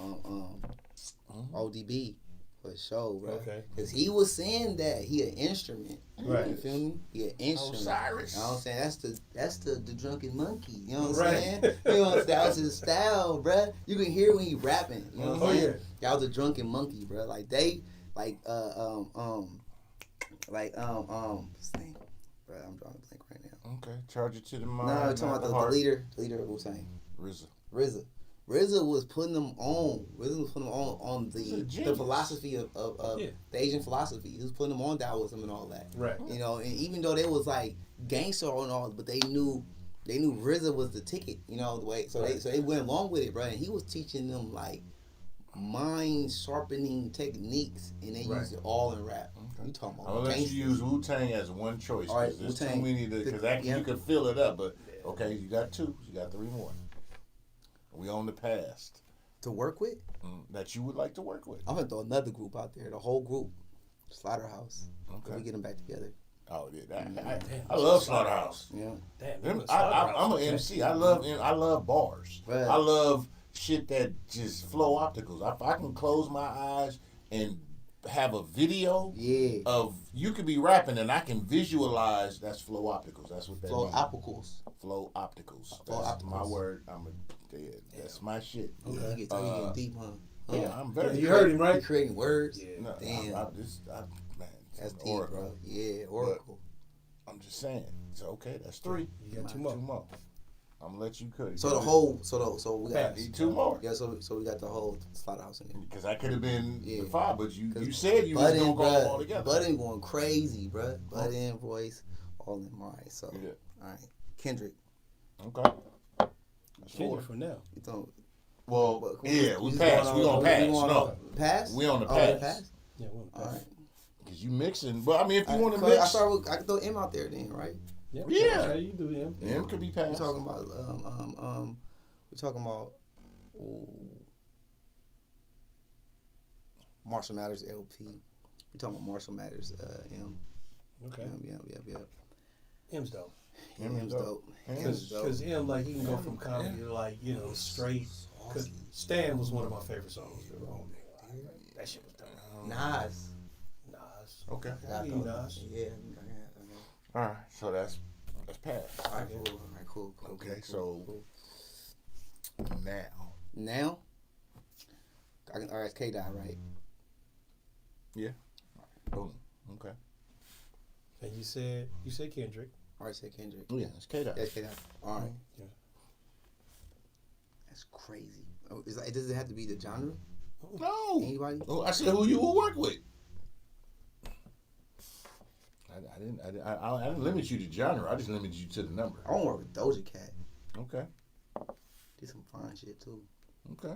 ODB for sure, bro. Okay. Because he was saying that he an instrument. Right. You feel me? He an instrument. Osiris. You know what I'm saying? That's the drunken monkey. You know what I'm Right. saying? You know what I'm saying? That was his style, bro. You can hear when he rapping. You know what I'm saying? Yeah. That was a drunken monkey, bro. Like they, what's his name? Bro, I'm drawing a blank right now. Okay. Charge it to the mind. No, we're talking about the leader of Wu-Tang. RZA was putting them on. RZA was putting them on the philosophy of the Asian philosophy. He was putting them on Taoism and all that. Right. You know, and even though they was like gangster and all, but they knew RZA was the ticket. You know the way. So they went along with it, bro. And he was teaching them like mind sharpening techniques, and they used it all in rap. Okay. You talking about? I'm gonna let you use Wu-Tang as one choice. All right, there's Wu-Tang. too many because you can fill it up. But okay, you got two. You got three more. We on the past. To work with? That you would like to work with. I'm gonna throw another group out there. The whole group, Slaughterhouse. Okay. We get them back together. Oh yeah, I love Slaughterhouse. Yeah. Damn. I'm an MC. I love bars. Right. I love shit that just flow opticals. If I can close my eyes and have a video of you could be rapping and I can visualize, that's flow opticals. That's what that Flow means. opticals. Flow opticals. Flow That's opticals. my word. That's my shit. Yeah, you get deep, huh? Yeah, I'm very. You heard him, right? You creating words. Yeah. No, Damn. man, That's deep, Oracle. bro. Yeah, Oracle. But I'm just saying. It's okay. That's three. You got two more. I'm gonna let you cut. So we got need two more. Yeah, so we got the whole Slaughterhouse in there. Because I could have been the five, but you said you was Budden, gonna go bruh, all together. Budden going crazy, bro. Budden voice, all in my right. So all right, Kendrick. Okay. Kendrick for now. You don't. Well, we passed. We on pass. No, pass. We on the pass. pass. Yeah, we on the pass. All right. Because you mixing, but I mean, if you want to mix, I can throw M out there then, right? Yeah, you do him. M could be passed. We're talking about Marshall Mathers LP. We're talking about Marshall Mathers M. Okay. Yeah. M's dope. M's dope. Because M, like, he can go from comedy to, like, you know, straight. Because Stan was one of my favorite songs. That shit was dope. Nas. Okay. Nas. Yeah. All right. So that's passed. All right, cool. Okay. So now. All right, it's K-Dot, right? Yeah. Boom. Okay. And you said Kendrick. All right, say Kendrick. Oh yeah, it's K-Dot. Yeah, K-Dot. All right. Yeah. That's crazy. Oh, does it have to be the genre? No. Anybody? Oh, I said who you will work with. I didn't limit you to genre. I just limited you to the number. I want to work with Doja Cat. Okay. Did some fine shit too. Okay.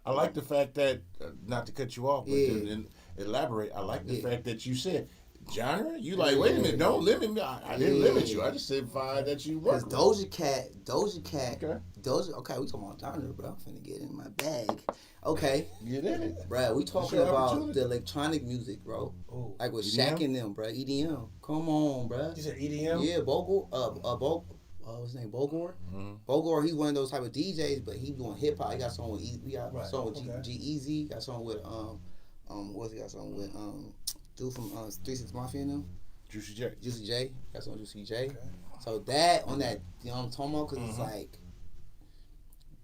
I like the fact that, not to cut you off, but to elaborate, I like the fact that you said genre. You like, wait a minute, don't limit me. I didn't limit you. I just said fine that you work with. Doja Cat. Okay. We talking about genre, bro. I'm finna get in my bag. Okay. Get in it. Bro, we talking about the electronic music, bro. Oh. Like with EDM? Shaq and them, bro. EDM. Come on, bro. You said EDM? Yeah, vocal. what's his name, Bogor. Mm-hmm. Bogor, he's one of those type of DJs, but he doing hip hop. He got a song with song with G-Eazy. Got a song with what's he got a song with dude from 3 6 Mafia and them. Juicy J. Got some Juicy J. Okay. So that on that, you know what I'm talking about? Because it's like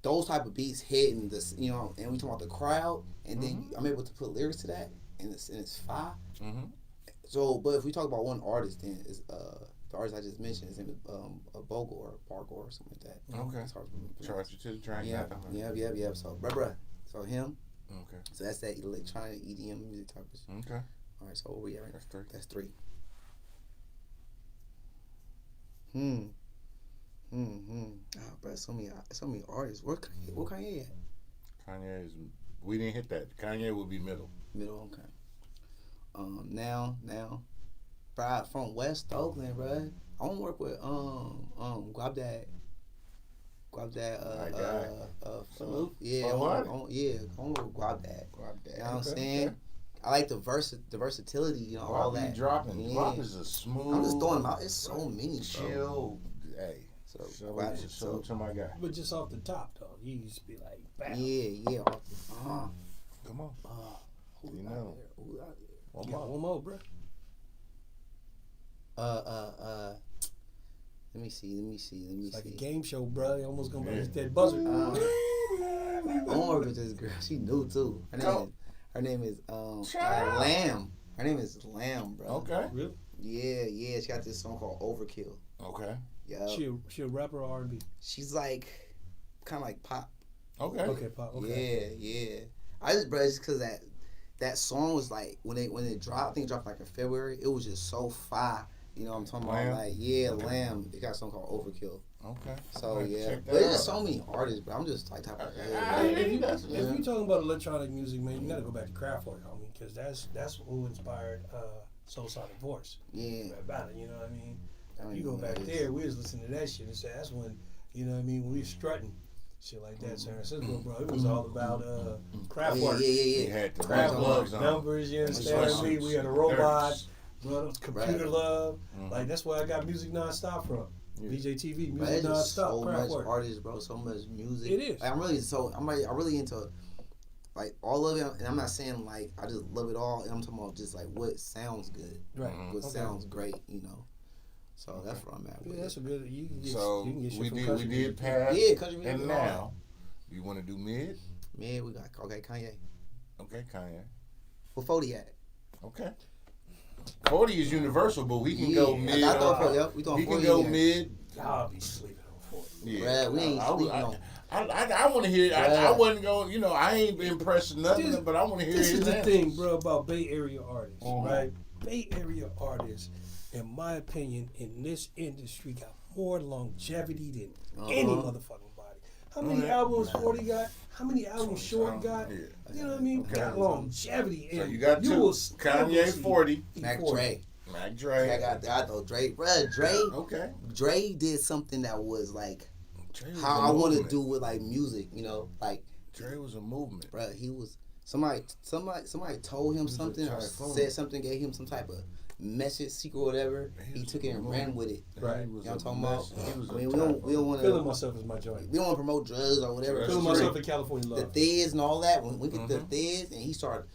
those type of beats hitting this, you know, and we talking about the crowd, and then I'm able to put lyrics to that, and it's fire. Mm-hmm. So, but if we talk about one artist, then it's the artist I just mentioned is in a Bogo or Pargo or something like that. Okay. Charge you to the train. Yeah. So, bruh. So him. Okay. So that's that electronic EDM music type of shit. Okay. All right. So where we at? That's 3. That's 3. Bro, so many artists. Where Kanye at? Kanye is. We didn't hit that. Kanye would be middle. Middle. Okay. Now, bro, from West Oakland, bro. I want to work with Guap Dad. Salute. Yeah, I want to work with Guap Dad. You know what I'm saying? Okay. I like the versatility, you know, all that. Dropping. Yeah. Guap is a smooth. I'm just throwing them out. It's so many, chill. Bro. Hey. So to my guy. But just off the top, though, you used to be like, bam. Yeah. Come on. Who you know. Who out there? One more, bro. Let me see. It's like a game show, bro. You almost gonna hit that buzzer. I'm working with this girl. She new too. Her name is Lamb. Her name is Lamb, bro. Okay. Really? Yeah. She got this song called Overkill. Okay. Yeah. She a rapper or R&B? She's like kind of like pop. Okay, pop. Okay. Yeah. I just, bro, just because that song was like when it dropped. I think it dropped like in February. It was just so fire. You know what I'm talking about? Like, Lamb. It got a song called Overkill. Okay. So but there's just so many artists, but I'm just like type of if you talking about electronic music, man, you gotta go back to Kraftwerk, homie, because that's who inspired Soul Sonic Voice. Yeah. About it, you know what I mean? You go back there, we was listening to that shit and say that's when, you know what I mean, when we was strutting. Shit like that, San Francisco, bro. It was all about Kraftwerk. Yeah. Kraftwerk numbers, you understand me? We had a robot, brother, computer love. Like that's where I got music nonstop from. VJTV, music nonstop. So much artists, bro. So much music. It is. Like, I'm really into like all of it, and I'm not saying like I just love it all. And I'm talking about just like what sounds good, right? What sounds great, you know. So that's where I'm at. Yeah, that's a good. You can get we country did pass. Yeah, country music. And now, you want to do mid? Mid, we got Kanye. Okay, Kanye. Where 40 at? Okay. 40 is universal, but we can go mid. We can go mid. Y'all be sleeping on 40. Yeah, bruh, we ain't sleeping on. I want to hear. I wasn't going. You know, I ain't impressed nothing, but I want to hear. This is the thing, bro, about Bay Area artists, right? Bay Area artists, in my opinion, in this industry, got more longevity than any motherfucking body. How many albums 40 got? How many albums Short got? Yeah. You know what I mean? Got longevity. So you got two. Kanye 40. Mac Dre. I got though Dre. Bruh, Dre. Okay. Dre did something that was like how I want to do with like music. You know, like Dre was a movement. Bruh, he was somebody told him something or said something, gave him some type of message, secret, whatever. He took it and ran with it. Right. You know what I'm talking about? I mean, we don't want to. Feeling myself is my joint. We don't want to promote drugs or whatever. Feeling myself in California love. The Thiz and all that. When we get the Thiz and he started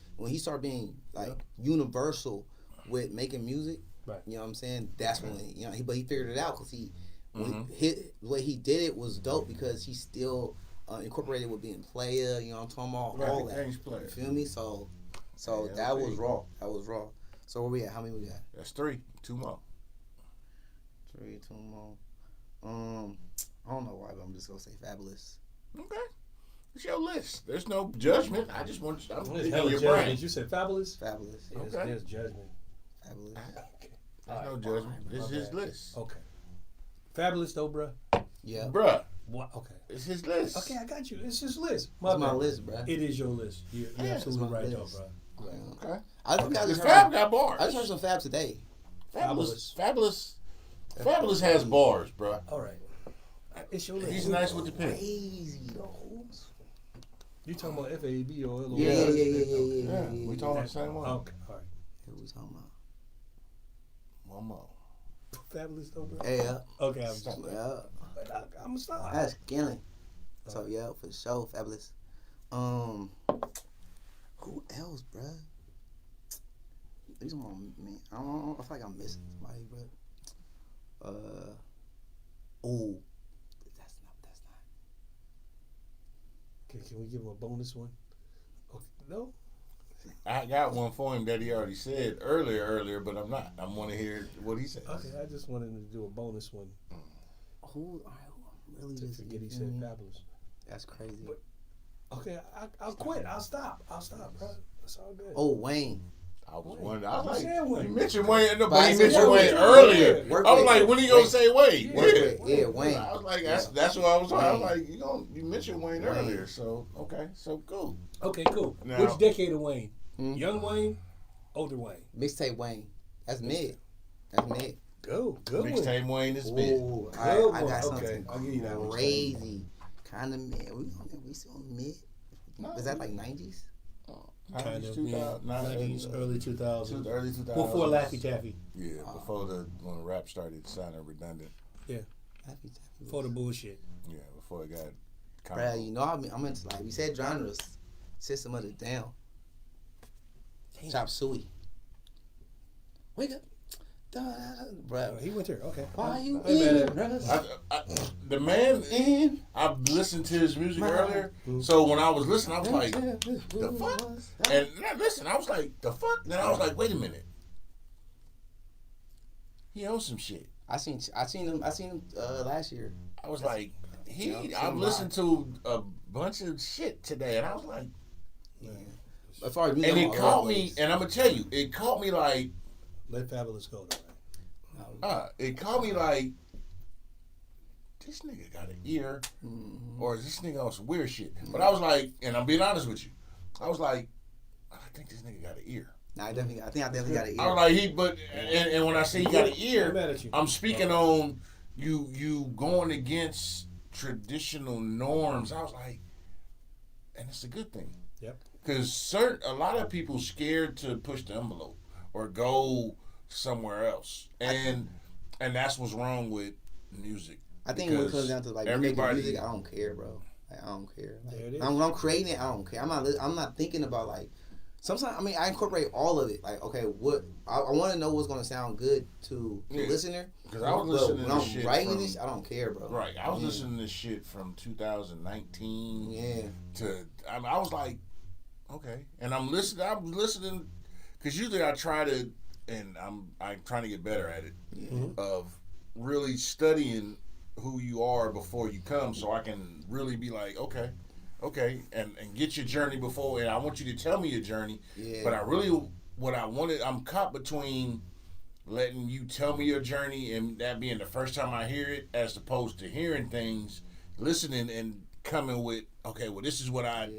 being like universal with making music. Right. You know what I'm saying? That's when but he figured it out because what he did it was dope because he still incorporated with being player. You know what I'm talking about? All that. You feel me? So that was raw. That was raw. So where we at? How many we got? That's 3. 2 more. 3, 2 more. I don't know why, but I'm just gonna say Fabulous. Okay. It's your list. There's no judgment. I just want you. I'm picking your brain. You said Fabulous? Fabulous. Yeah, okay. There's judgment. Fabulous. Okay. There's no judgment. This is his list. Okay. Fabulous though, bruh. Yeah. Bruh. What? Okay. It's his list. Okay, I got you. It's his list. It's my list, bruh. It is your list. You're absolutely right though, bruh. Okay. I think Fab got bars. I just heard some Fab today. Fabulous has bars, bro. All right. It's your list. He's nice with the pen. Crazy though. You talking about FAB or LOL? Yeah. We talking about the same one. Okay. All right. Who we talking about? One more. Fabulous though, bro? Yeah. Okay, I'm gonna stop. That's killing. So yeah, for sure, Fabulous. Who else, bro? These man, I feel like I'm missing somebody, but that's not. Okay, can we give him a bonus one? Okay, no. I got one for him that he already said earlier, but I'm not. I want to hear what he says. Okay, I just wanted him to do a bonus one. Who really to forget he said Fabulous. That's crazy. But, okay, I'll quit. I'll stop, bro. That's all good. Oh, Wayne. I was wondering. I was like, Wayne. you mentioned Wayne. No, But but I he said mentioned Wayne Wayne. earlier. Work I was with like, it. when are you gonna say Wayne? Yeah, Wayne. I was like, that's what I was talking. I was like, you mentioned Wayne earlier, so okay, so cool. Okay, cool. Now, which decade of Wayne? Young Wayne, older Wayne. Mixtape Wayne. That's mid. Good mixtape Wayne is big. I got something okay. I'll give you that crazy. Kind of mid. We still mid. Was that like 90s? Kind of 90s, early 2000s. Early 2000s. Before Laffy Taffy. Yeah, before when rap started sounding redundant. Yeah. Laffy Taffy. Before the bullshit. Yeah, before it got Bruh, you know I'm into, like we said, genres. System of the Down. Chop Suey. Wake up. Bruh. He went there. Okay. Why you in? the man, I listened to his music earlier, so when I was listening, I was like, the fuck? And listen, I was like, the fuck? Then I was like, wait a minute. He owns some shit. I seen him last year. I was like, I've listened to a bunch of shit today, and I was like, as far as me, and it caught me, and I'm gonna tell you, it caught me like, let Fabulous go, though. It caught me like, this nigga got an ear, or is this nigga on some weird shit? But I was like, and I'm being honest with you, I was like, I think this nigga got an ear. Nah, I definitely got an ear. I was like, and when I say he got an ear, I'm speaking on you going against traditional norms. I was like, and it's a good thing. Yep. Because a lot of people scared to push the envelope or go somewhere else, and that's what's wrong with music. I think when it comes down to like making music, I don't care, bro. Like, I don't care. Like, when I'm creating it, I don't care. I'm not thinking about like. Sometimes I incorporate all of it. Like, okay, what I want to know what's gonna sound good to the listener. Because I was listening to this shit writing this, I don't care, bro. Right, I was listening to this shit from 2019. Yeah. I was like, okay, and I'm listening, because usually I try to, and I'm trying to get better at it, of really studying who you are before you come, so I can really be like, okay, and get your journey before, and I want you to tell me your journey. Yeah. But I'm caught between letting you tell me your journey and that being the first time I hear it, as opposed to hearing things, listening and coming with, okay, well, this is what I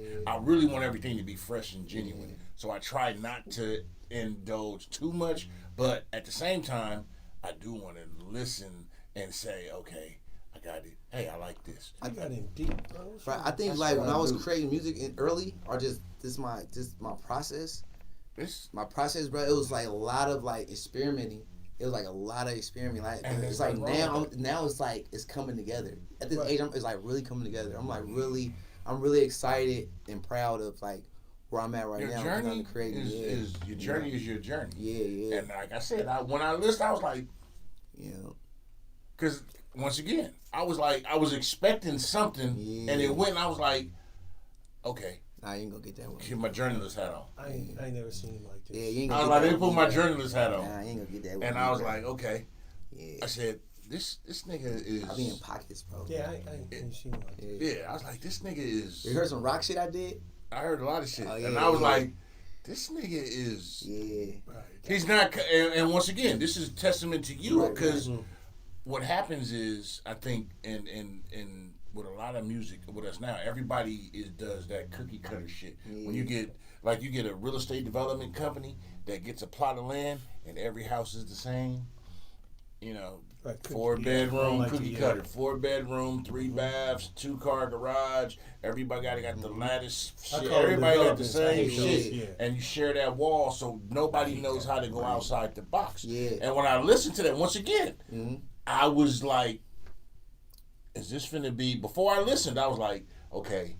really want everything to be fresh and genuine. Yeah. So I try not to indulge too much, but at the same time, I do want to listen and say, okay, I got it. Hey, I like this. I got it deep, bro. Right. I think like when I was creating music early, or just my process. My process, bro. It was like a lot of like experimenting. It was like a lot of experimenting. Like it's like now it's like it's coming together. At this age, it's like really coming together. I'm really excited and proud of like where I'm at right now. Your journey is your journey. Yeah. And like I said, when I listened, I was like, because once again, I was expecting something, and it went, and I was like, okay. I ain't gonna get that one. Keep my journalist hat on. I ain't never seen him like this. Yeah, you ain't I was like, let me put my journalist hat on. Nah, I ain't gonna get that one. And I was like, okay. Yeah. I said, this nigga is. I be in pockets, bro. Yeah, I ain't seen him like this. Yeah, I was like, this nigga is. You heard some rock shit I did? I heard a lot of shit, and I was like, this nigga is. Yeah. He's not, and once again, this is a testament to you, because what happens is, I think, in with a lot of music with us now, everybody does that cookie cutter shit. When you get a real estate development company that gets a plot of land and every house is the same, you know, right, 4-bedroom, like cookie cutter, 4-bedroom, 3 baths, 2-car garage. Everybody got the lattice shit. Everybody got the same shit. And you share that wall so nobody knows how to go outside the box. Yeah. And when I listened to that, once again, I was like, is this finna be, before I listened, I was like, okay,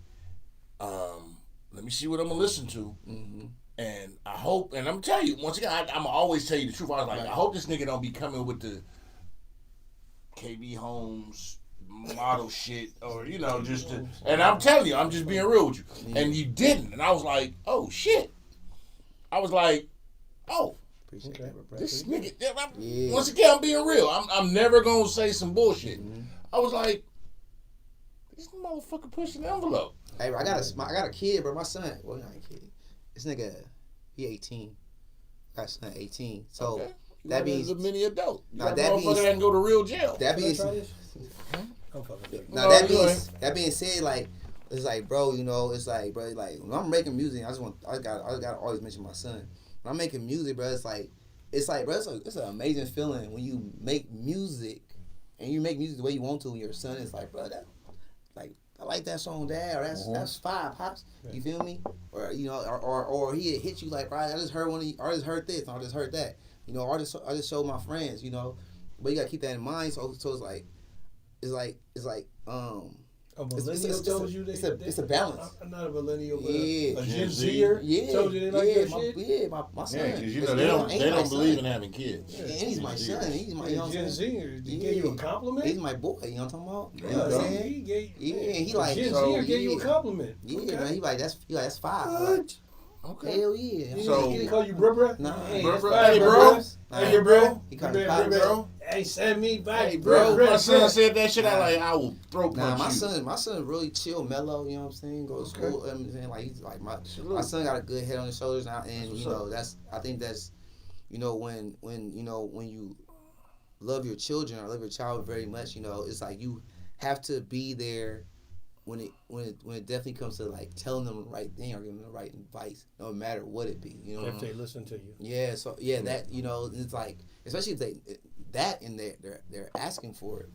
let me see what I'm gonna listen to. And I hope, and I'm telling you, once again, I'm always tell you the truth. I was like, I hope this nigga don't be coming with the KB Holmes model shit, or just to, and I'm telling you, I'm just being real with you. And you didn't, and I was like, oh shit. I was like, oh, this nigga. Once again, I'm being real. I'm never gonna say some bullshit. I was like, this motherfucker pushing the envelope. Hey, bro, I got a kid, bro. My son, well, not a kid. This nigga, he 18. Got a son 18. So that means a mini adult. Nah, that means that can go to real jail. That means that being said, like, it's like, bro, it's like, bro, like when I'm making music, I gotta always mention my son. When I'm making music, bro, it's like, bro, it's an amazing feeling when you make music and you make music the way you want to, and your son is like, bro, that, like, I like that song, Dad, or that's fire, pops. You feel me? Or or he hit you like, bro, I just heard I just heard this, or I just heard that. I just showed my friends, but you gotta keep that in mind. So it's like, a millennial told you that it's a balance. I'm not a millennial, but a Gen Zer told you they like that shit. My son. Yeah, because they don't believe in having kids. Yeah, and he's my son. He's my Gen Zer. He gave you a compliment. He's my boy. You know what I'm talking about? Yeah, he like Gen Zer gave you a compliment. Yeah, man. He like that's fire. What? Okay. Hell yeah. So he call you bro? Nah. Hey, bro. Hey, bro. He called me bro. Hey, send me back, hey, bro. My son said that shit. I will throat punch you. My son really chill, mellow. You know what I'm saying? Go to school. Like he's like my son got a good head on his shoulders now, and I think that's when you love your children or love your child very much, it's like you have to be there when it definitely comes to like telling them the right thing or giving them the right advice, no matter what it be. If they listen to you. Yeah. So that it's like, especially if they're asking for it.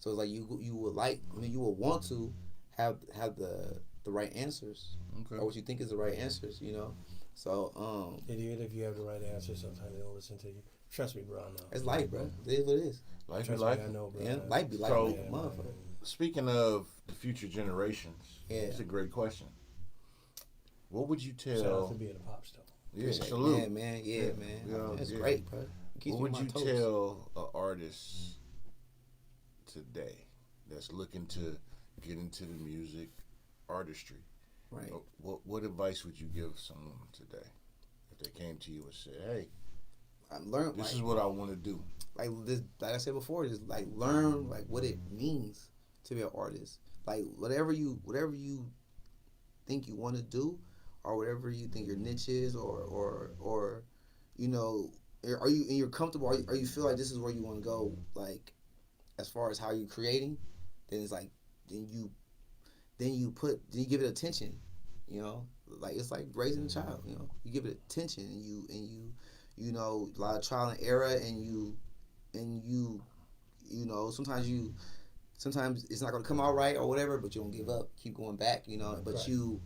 So it's like you would want to have the right answers, or what you think is the right answers. So and even if you have the right answer, sometimes they don't listen to you. Trust me, bro. I know. It's life, bro. It is what it is. Life be life. I know, bro. Yeah, life be life. So, motherfucker. Speaking of the future generations, it's a great question. What would you tell? Shout out to being a pop star. Yeah, salute. Yeah, man. Yeah, man. That's great, bro. What would you tell an artist today that's looking to get into the music artistry? Right. What advice would you give someone today if they came to you and said, "Hey, this is what I want to do." Like I said before, just like learn like what it means to be an artist. Like whatever you think you want to do, or whatever you think your niche is, or are you're comfortable? Are you feel like this is where you want to go? Like as far as how you're creating, then it's like then you give it attention. Like it's like raising a child. You give it attention, and you a lot of trial and error, and you sometimes it's not gonna come out right or whatever, but you don't give up, keep going back, but right. you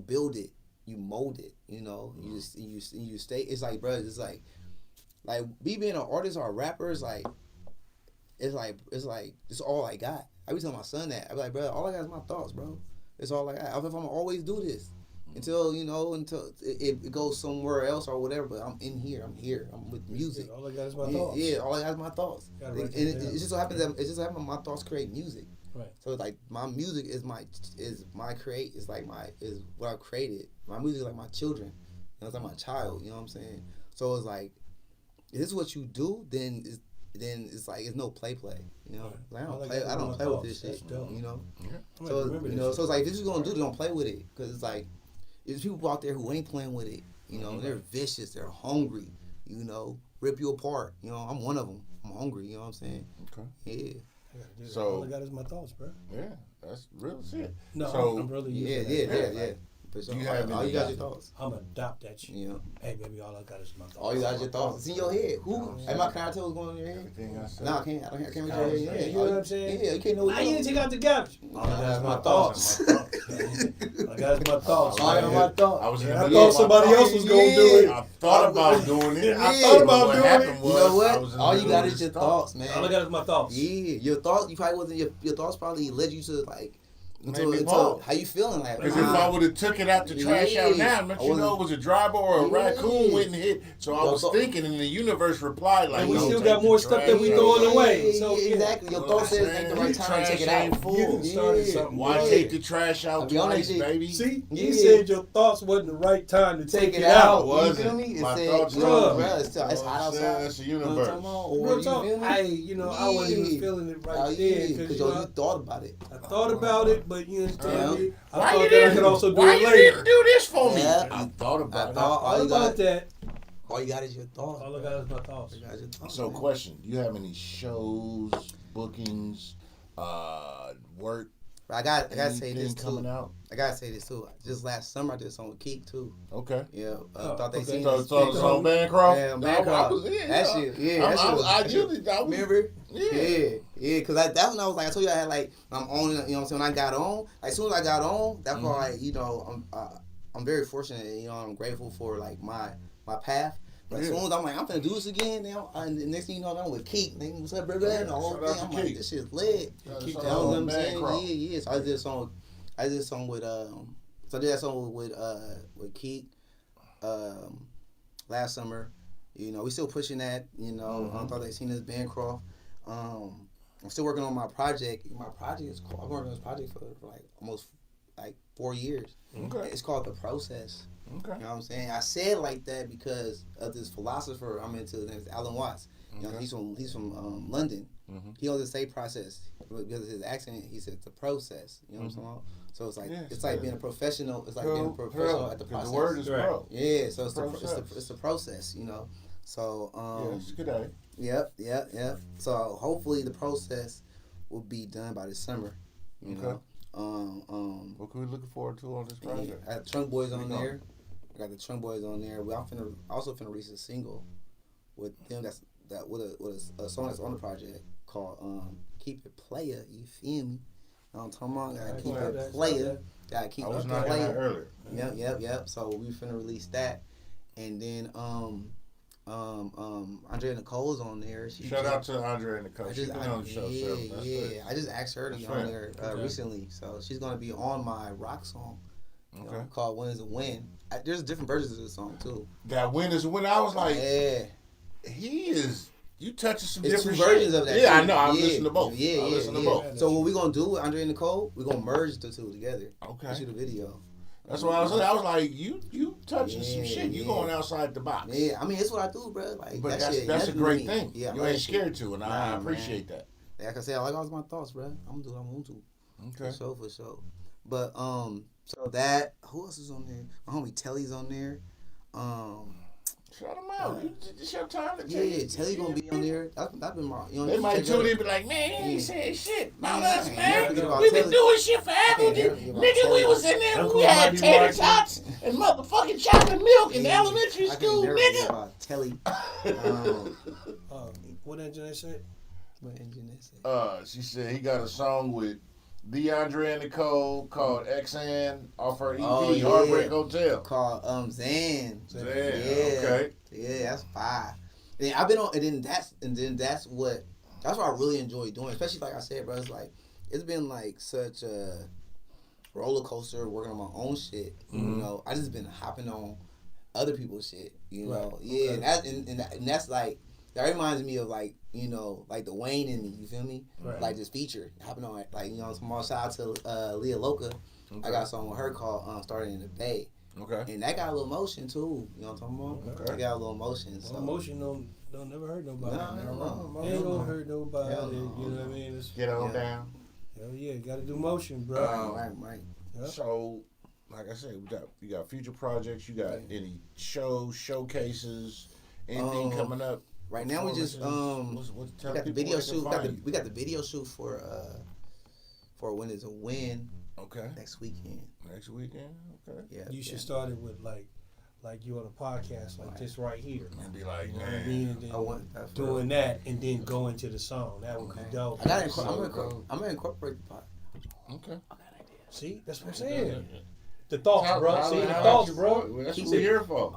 build it, you mold it, you stay. It's like, bro, it's like me being an artist or a rapper is like it's all I got. I be telling my son that. I be like, bro, all I got is my thoughts, bro. It's all I got. I'm gonna always do this until it goes somewhere else or whatever. But I'm in here. I'm here. I'm with music. All I got is my thoughts. Yeah, all I got is my thoughts. It just so happens that my thoughts create music. Right. So it's like my music is what I've created. My music is like my children. It's like my child. You know what I'm saying? So it's like, if this is what you do, then it's like it's no play. Like, I don't play with this shit. Yeah. So it's like, if this is gonna do, don't play with it, because it's like there's people out there who ain't playing with it. They're vicious. They're hungry. Rip you apart. I'm one of them. I'm hungry. You know what I'm saying? Okay. Yeah. So all I got is my thoughts, bro. Yeah, that's real shit. No, so, I'm really yeah. For sure. You have all you got is your thoughts. I'm gonna adopt that shit. Yeah. Hey, baby, all I got is my thoughts. All you got is your thoughts. It's in your head. Who? Hey, my car toes going in your head? Everything I said. No, I can't. I can't read your head. You know what I'm saying? Yeah, you can't know what Why you didn't take out the garbage? All I got is my thoughts. I got is my thoughts. All I got is my thoughts. I was in the I middle thought of my somebody thoughts. else was gonna do it. I thought about doing it. I thought about What doing happened it. was, You know I was what? in the All you middle got of is your this thoughts, man. All I got is my thoughts. Yeah, your thoughts. You probably wasn't your thoughts. Probably led you to like Made me into pause. how you feeling like. Because if I would have took it out the trash out now, don't you know it was a driver or a raccoon went and hit. So I was thinking, and the universe replied like, and we "Don't still take got the more stuff that we trash throwing out." away. So exactly, your thoughts says ain't the right time to take it Trash ain't out. full. You done started something. Why Yeah. take the trash out be honest twice, with you. baby? See, Yeah. he said your thoughts wasn't the right time to Take take it it out. out. You Wasn't. feel me? It My said, thoughts yo, told me. bruh, it's hot You know what I'm outside. saying? That's the universe. Real talk, I wasn't even feeling it right there because because you thought about it. I thought about it, but you understand me. I Why thought you that I could also do Why it you later. didn't do this for me? Yeah. I thought about it. All about that. All you got is your thoughts. All I got is my thoughts. All you got is your thoughts, So, man. question: do you have any shows, bookings, work? I gotta say this coming too. out. I gotta say this too. Just last summer I did a song with Keek too. Okay. Yeah, Oh, thought they okay. seen So, this. so Bancroft? Yeah, I Bancroft. was- yeah, That yeah. shit, yeah, that shit was- I that shit- was- Remember? Yeah. Yeah, cause that's when I was like, I told you I had like, I'm on, you know what I'm saying. When I got on, like, as soon as I got on, that's why, like, you know, I'm very fortunate, you know, I'm grateful for like my path. But as soon as I'm like, I'm finna do this again, now, and the next thing you know, I'm with Keek, nigga, what's up, brother? And the whole Shout out thing, to I'm like, Keek. this shit's lit. Shout You out know what to I'm saying? Bancroft. Yeah. So I did a song with so I did that song with Keek last summer. You know, we still pushing that. You know, I thought they seen this Bancroft. I'm still working on my project. My project is called. I've been working on this project for like almost like 4 years. Okay. It's called The Process. Okay. You know what I'm saying? I said it like that because of this philosopher I'm into. His name is Alan Watts. You know, he's from London. He doesn't say process because of his accent. He says the process. You know what I'm saying? So it's like it's like being a professional. It's like being a professional at the process. The word is pro. Yeah. So it's the process. You know. So Yes, good day. Yep. So hopefully the process will be done by this summer. You know. What can we looking forward to on this project? I got the Trunk Boys on there. Well, I'm also finna release a single with them. With a song that's on the project called "Keep It Player." You feel me? I'm talking about gotta keep it player. Gotta keep I was it not in that player. earlier. Yep. So we finna release that, and then Andrea Nicole's on there. Shout out to Andrea Nicole. She's been on the show. Yeah. I just asked her to be on there recently, so she's gonna be on my rock song. Called "Win Is a Win." There's different versions of the song too. That "Win Is a Win." I was like, yeah. He is. You touching some It's different two versions shit. of that. Yeah, too. I know. I listen to both. Yeah. I listen to both. So what we gonna do with Andrea and Nicole? We gonna merge the two together. Okay. Shoot a video. That's what I was saying. I was like, you touching some shit. You going outside the box. Yeah, I mean, it's what I do, bro. Like, But that that's a great thing. Yeah, you ain't scared to, and I appreciate man. that. Like I said, I like all my thoughts, bro. I'm gonna do what I'm gonna do. Okay. For sure. But so that who else is on there? My homie Telly's on there. Shout them out. It's your time to Yeah, Telly gonna be on there. That's been my. You know, they might tune in and be like, man, he ain't saying shit about us, man. We been doing shit forever. Nigga, we was in there. We had tater tots and motherfucking chocolate milk in elementary school, nigga. About Telly. What engine they say? What engine they say? She said he got a song with DeAndre and Nicole called XN off her EP, Heartbreak Hotel. Called Zan. Zan, okay. Yeah, that's fire. And I've been on, and then that's what I really enjoy doing. Especially like I said, bro, it's been like such a roller coaster working on my own shit. You know, I just been hopping on other people's shit. You know, yeah, okay. and that's like. That reminds me of like, you know, like the Wayne in me, you feel me? Right. Like this feature happening on like, you know, small shout out to Leah Loca. Okay. I got a song with her called Starting in the Bay. Okay. And that got a little motion too. You know what I'm talking about? Okay. It got a little motion. So motion don't never hurt nobody. No. Ain't gonna hurt nobody. You know what I mean? Get on down. Hell yeah, gotta do motion, bro. Right. Yep. So like I said, you got future projects, you got any shows, showcases, anything coming up? Right now we just we got the video shoot. We got the video shoot for Win Is a Win. Okay. Next weekend. Okay. Yeah. You should start it with like you on a podcast like this right here. And be like, you know man. what I mean? And then doing that and then go into the song. That would be dope. I'm gonna incorporate the pod. Okay. I got an idea. See, that's what I'm saying. The thoughts, bro. See, the thoughts, bro. That's what we're here for.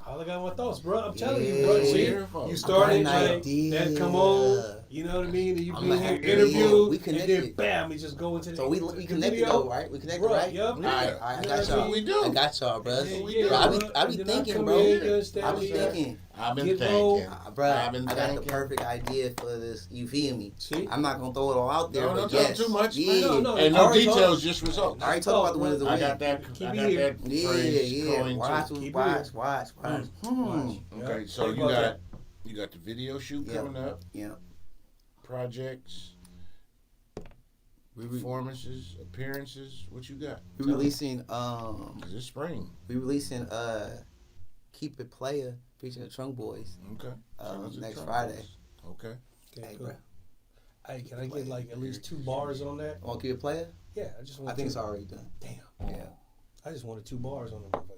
All I got my thoughts, bro. I'm telling you, bro. See, you started like that. Come on, you know what I mean? And you be here interview, and then bam, we just go into the. So we connected though, right? We connected, right? Yep. All right, I got y'all. We do. I got y'all, bro. Yeah, I be thinking, bro. I be thinking. I've been thinking. Bro, I got the perfect idea for this. You feel me? See? I'm not gonna throw it all out there. No, but yes. too much. Yeah. No, and no details, just results. I already talked about the winners of the I week. got that. Yeah. Watch. Okay, so you got the video shoot coming up. Yeah. Projects, performances, appearances. What you got? We releasing 'Cause it's spring. We releasing Keep It Player featuring the Trunk Boys. Okay. Next Friday. Okay. Hey, cool. bro. Hey, can I get like at least 2 bars on that? Want to Keep It Player? Yeah, I just want. I think it's already done. Damn. Yeah. I just wanted 2 bars on the motherfucker.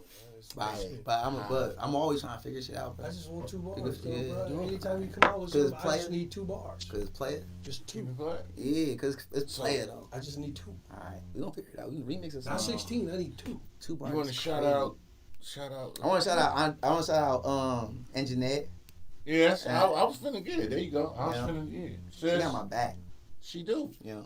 But I'm always trying to figure shit out, bro. I just want 2 bars, Yeah. bro. Anytime you come out with something, I just need 2 bars. Cause it's Player. Just 2. Keep it player. Yeah, cause it's Player though. I just need 2. All right, we gonna figure it out. We can remix it. Not 16. I need 2. 2 bars. You want to shout out? I want to shout out Anjanette. Yes, I was finna get it. There you go. I was finna get it. She got my back. She do. Yeah.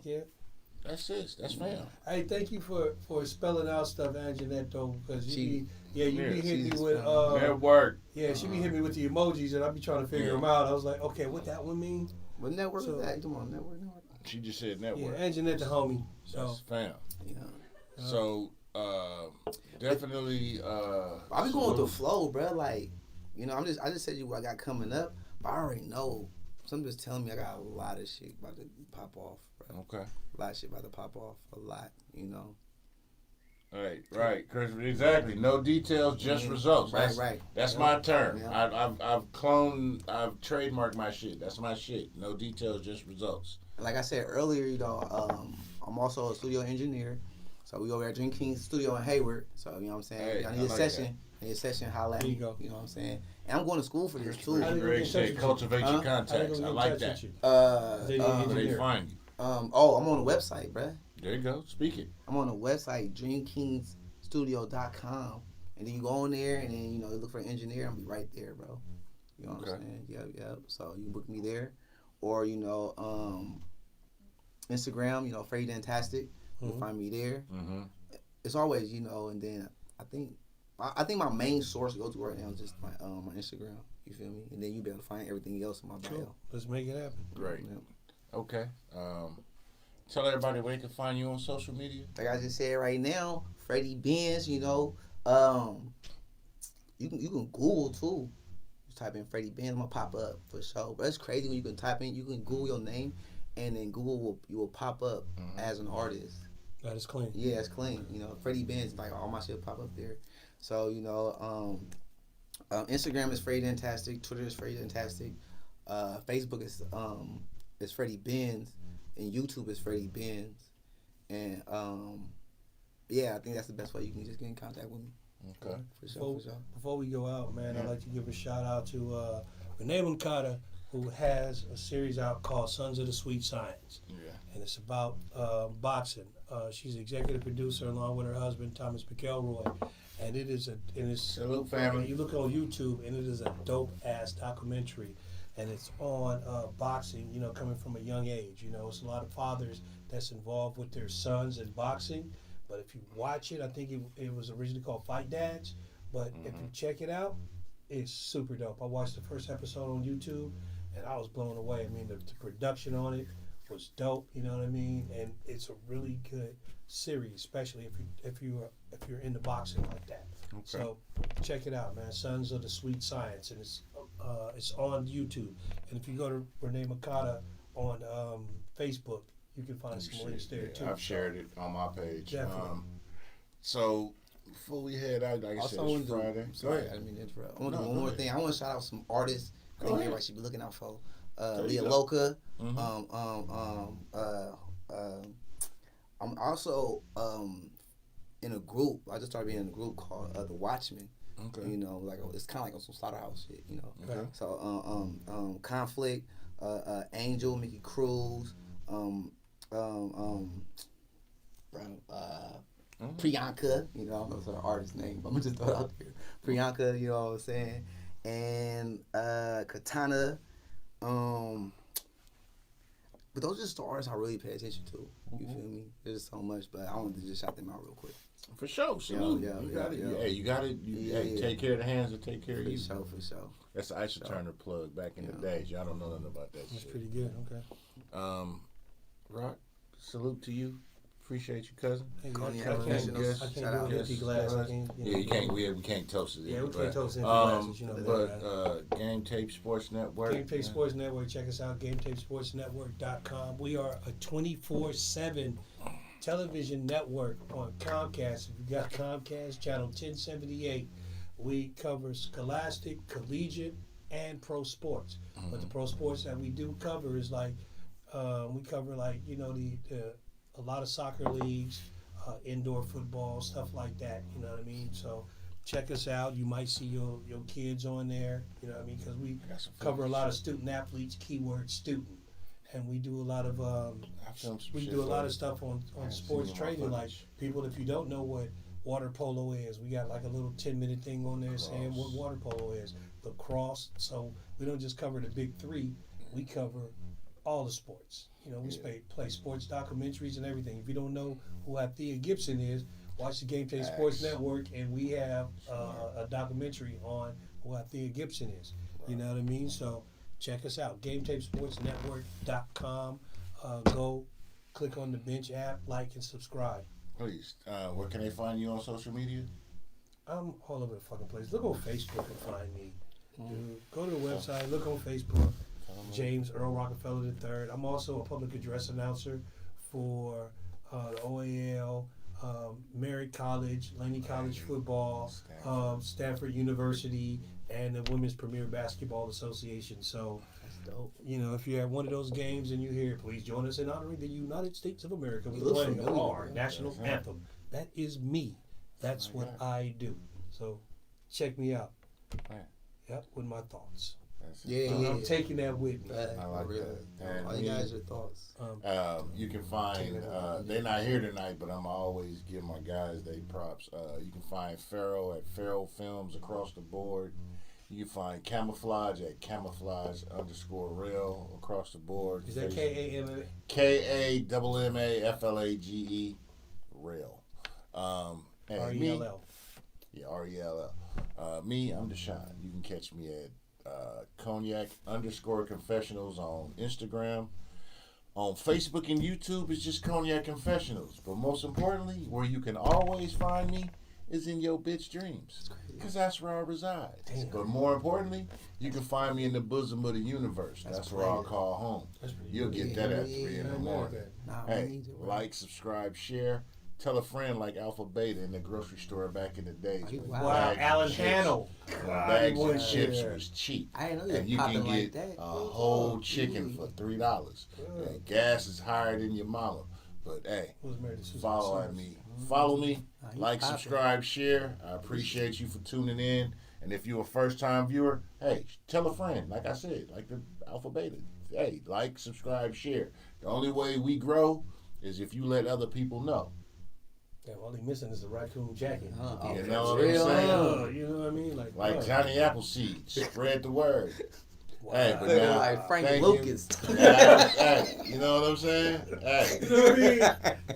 That's it. That's fam. Hey, thank you for spelling out stuff, Anjanette, though, because you be hitting me with network. Yeah, she be hitting me with the emojis, and I be trying to figure them out. I was like, okay, what that one mean? What network is that? Come on, network. She just said network. Yeah, Anjanette the homie. So that's fam. Yeah. So definitely. I be going with the flow, bro. Like, you know, I just said you what I got coming up, but I already know. Something's telling me I got a lot of shit about to pop off, bro. Okay. A lot of shit about to pop off. A lot, you know. Right. Cause exactly. No details, just results. Right. That's my term. Yeah. I've trademarked my shit. That's my shit. No details, just results. Like I said earlier, you know, I'm also a studio engineer. So we over at Dream King Studio in Hayward. So you know what I'm saying. Hey, I need a session. Need a session. Holla at me. You know what I'm saying. And I'm going to school for this too. Great shit. Cultivate your contacts. I like that. Where they find you? I'm on the website, bruh. There you go. Speak it. I'm on the website, dreamkingsstudio.com. And then you go on there and then, you know, you look for an engineer. I'll be right there, bro. You know what I'm saying? Yep. So you book me there. Or, you know, Instagram, you know, Freddy Dantastic. You can find me there. Mm-hmm. It's always, you know, and then I think my main source to go to right now is just my Instagram. You feel me? And then you be able to find everything else in my bio. Sure. Let's make it happen. Great. Yep. Okay. Tell everybody where they can find you on social media. Like I just said right now, Freddie Benz, you know. You can Google too. You type in Freddie Benz, I'm gonna pop up for sure. But it's crazy when you can type in, you can Google your name, and then Google will pop up as an artist. That is clean. Yeah, it's clean. You know, Freddie Benz, like all my shit will pop up there. So you know, Instagram is Freddie Dantastic, Twitter is Freddie Dantastic, Facebook is Freddie Benz, and YouTube is Freddie Benz, and yeah, I think that's the best way you can just get in contact with me. Okay. For sure. Before we go out, man, I'd like to give a shout out to Renee Moncada, who has a series out called Sons of the Sweet Science. Yeah. And it's about boxing. She's executive producer along with her husband, Thomas McElroy. And it's Salute family. You look on YouTube, and it is a dope-ass documentary. And it's on boxing, you know, coming from a young age. You know, it's a lot of fathers that's involved with their sons in boxing. But if you watch it, I think it was originally called Fight Dads. But if you check it out, it's super dope. I watched the first episode on YouTube, and I was blown away. I mean, the production on it was dope. You know what I mean? And it's a really good series, especially if you're into boxing like that. Okay. So check it out, man. Sons of the Sweet Science, and it's on YouTube. And if you go to Renee Moncada on Facebook, you can find some links there too. I've shared it on my page. Definitely. So before we head out, like I said, it's Friday. Go ahead. I didn't mean to interrupt. I want to do one more thing. I want to shout out some artists. I think everybody should be looking out for. Leah Loca. I'm also in a group. I just started being in a group called The Watchmen. Okay. You know, like it's kind of like some slaughterhouse shit. You know. Okay. So Conflict, Angel, Mickey Cruz, Priyanka. You know, I don't know her artist name, but I'm just throw it out there. Priyanka. You know what I'm saying? And Katana. But those are just the artists I really pay attention to. You feel me? There's so much, but I wanted to just shout them out real quick. For sure, salute. You got it. Hey, you got it. Take care of the hands that take care of you. For sure. That's the Aisha Turner plug back in the days. Y'all don't know nothing about that. That's shit. pretty good. Okay. Rock, salute to you. Appreciate you, cousin. Hey, Cognac I can't Confessionals. do an empty glass. You can't. We can't toast it. Yeah, we can't toast empty glasses. You know that. But Game Tape Sports Network. Game Tape Sports Network. Check us out. GameTapeSportsNetwork.com. We are a 24/7 television network on Comcast. If you got Comcast, channel 1078. We cover scholastic, collegiate, and pro sports. Mm-hmm. But the pro sports that we do cover is like we cover like a lot of soccer leagues, indoor football, stuff like that. You know what I mean? So check us out. You might see your kids on there. You know what I mean? Because we cover a lot of student athletes. Keyword student. And we do a lot of stuff on sports training. Like people, if you don't know what water polo is, we got like a little 10-minute thing on there saying what water polo is, lacrosse. So we don't just cover the big three. We cover all the sports. You know, we play sports documentaries and everything. If you don't know who Althea Gibson is, watch the Game Tape Sports Network, and we have a documentary on who Althea Gibson is. You know what I mean? So check us out, GameTapeSportsNetwork.com. Go click on the Bench app, like and subscribe. Please. Where can they find you on social media? I'm all over the fucking place. Look on Facebook and find me. Dude, go to the website, look on Facebook. James Earl Rockefeller III. I'm also a public address announcer for the OAL, Merritt College, Laney College football, Stanford University, and the Women's Premier Basketball Association. So, you know, if you're at one of those games and you hear, please join us in honoring the United States of America with playing our national anthem. That is me. That's what I do. So, check me out. Yep, with my thoughts. I'm taking that with me. I like that. And all you guys, your thoughts. You can find, they're not here tonight, but I'm always give my guys they props. You can find Pharaoh at Pharaoh Films across the board. You can find Camouflage at Camouflage_real across the board. Is that KAMMA? KAMMAFLAGE real. RELL. Yeah, RELL. Me, I'm Deshaun. You can catch me at Cognac_Confessionals on Instagram. On Facebook and YouTube, it's just Cognac Confessionals. But most importantly, where you can always find me is in your bitch dreams. Because that's where I reside. Damn. But more importantly, you can find me in the bosom of the universe. That's where I'll call home. You'll get that at 3 in the morning. Hey, like, subscribe, share. Tell a friend like Alpha Beta in the grocery store back in the days. Wow, Alan Hannell. Bags of chips was cheap. I didn't know and you can like get that. a whole chicken for $3. And gas is higher than your mama. But hey, follow me. Follow me, like, subscribe, share. I appreciate you for tuning in. And if you're a first-time viewer, hey, tell a friend. Like I said, like the Alpha Beta. Hey, like, subscribe, share. The only way we grow is if you let other people know. Yeah, all he missing is the raccoon jacket. You know what I'm saying? You know what I mean? Like Johnny Appleseed, spread the word. Wow. Hey, but now, like Frank Lucas. Hey, you know what I'm saying? Hey,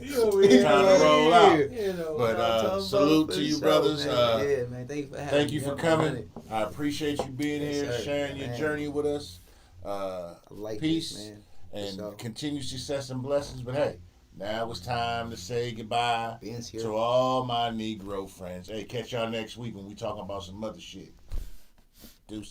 you know what I mean? Time to roll out. You know, but salute to you, brothers. Man. Thank you for coming. I appreciate you being here, sharing your journey with us. Peace and continued success and blessings. But hey, now it's time to say goodbye to all my Negro friends. Hey, catch y'all next week when we talking about some other shit. Deuces.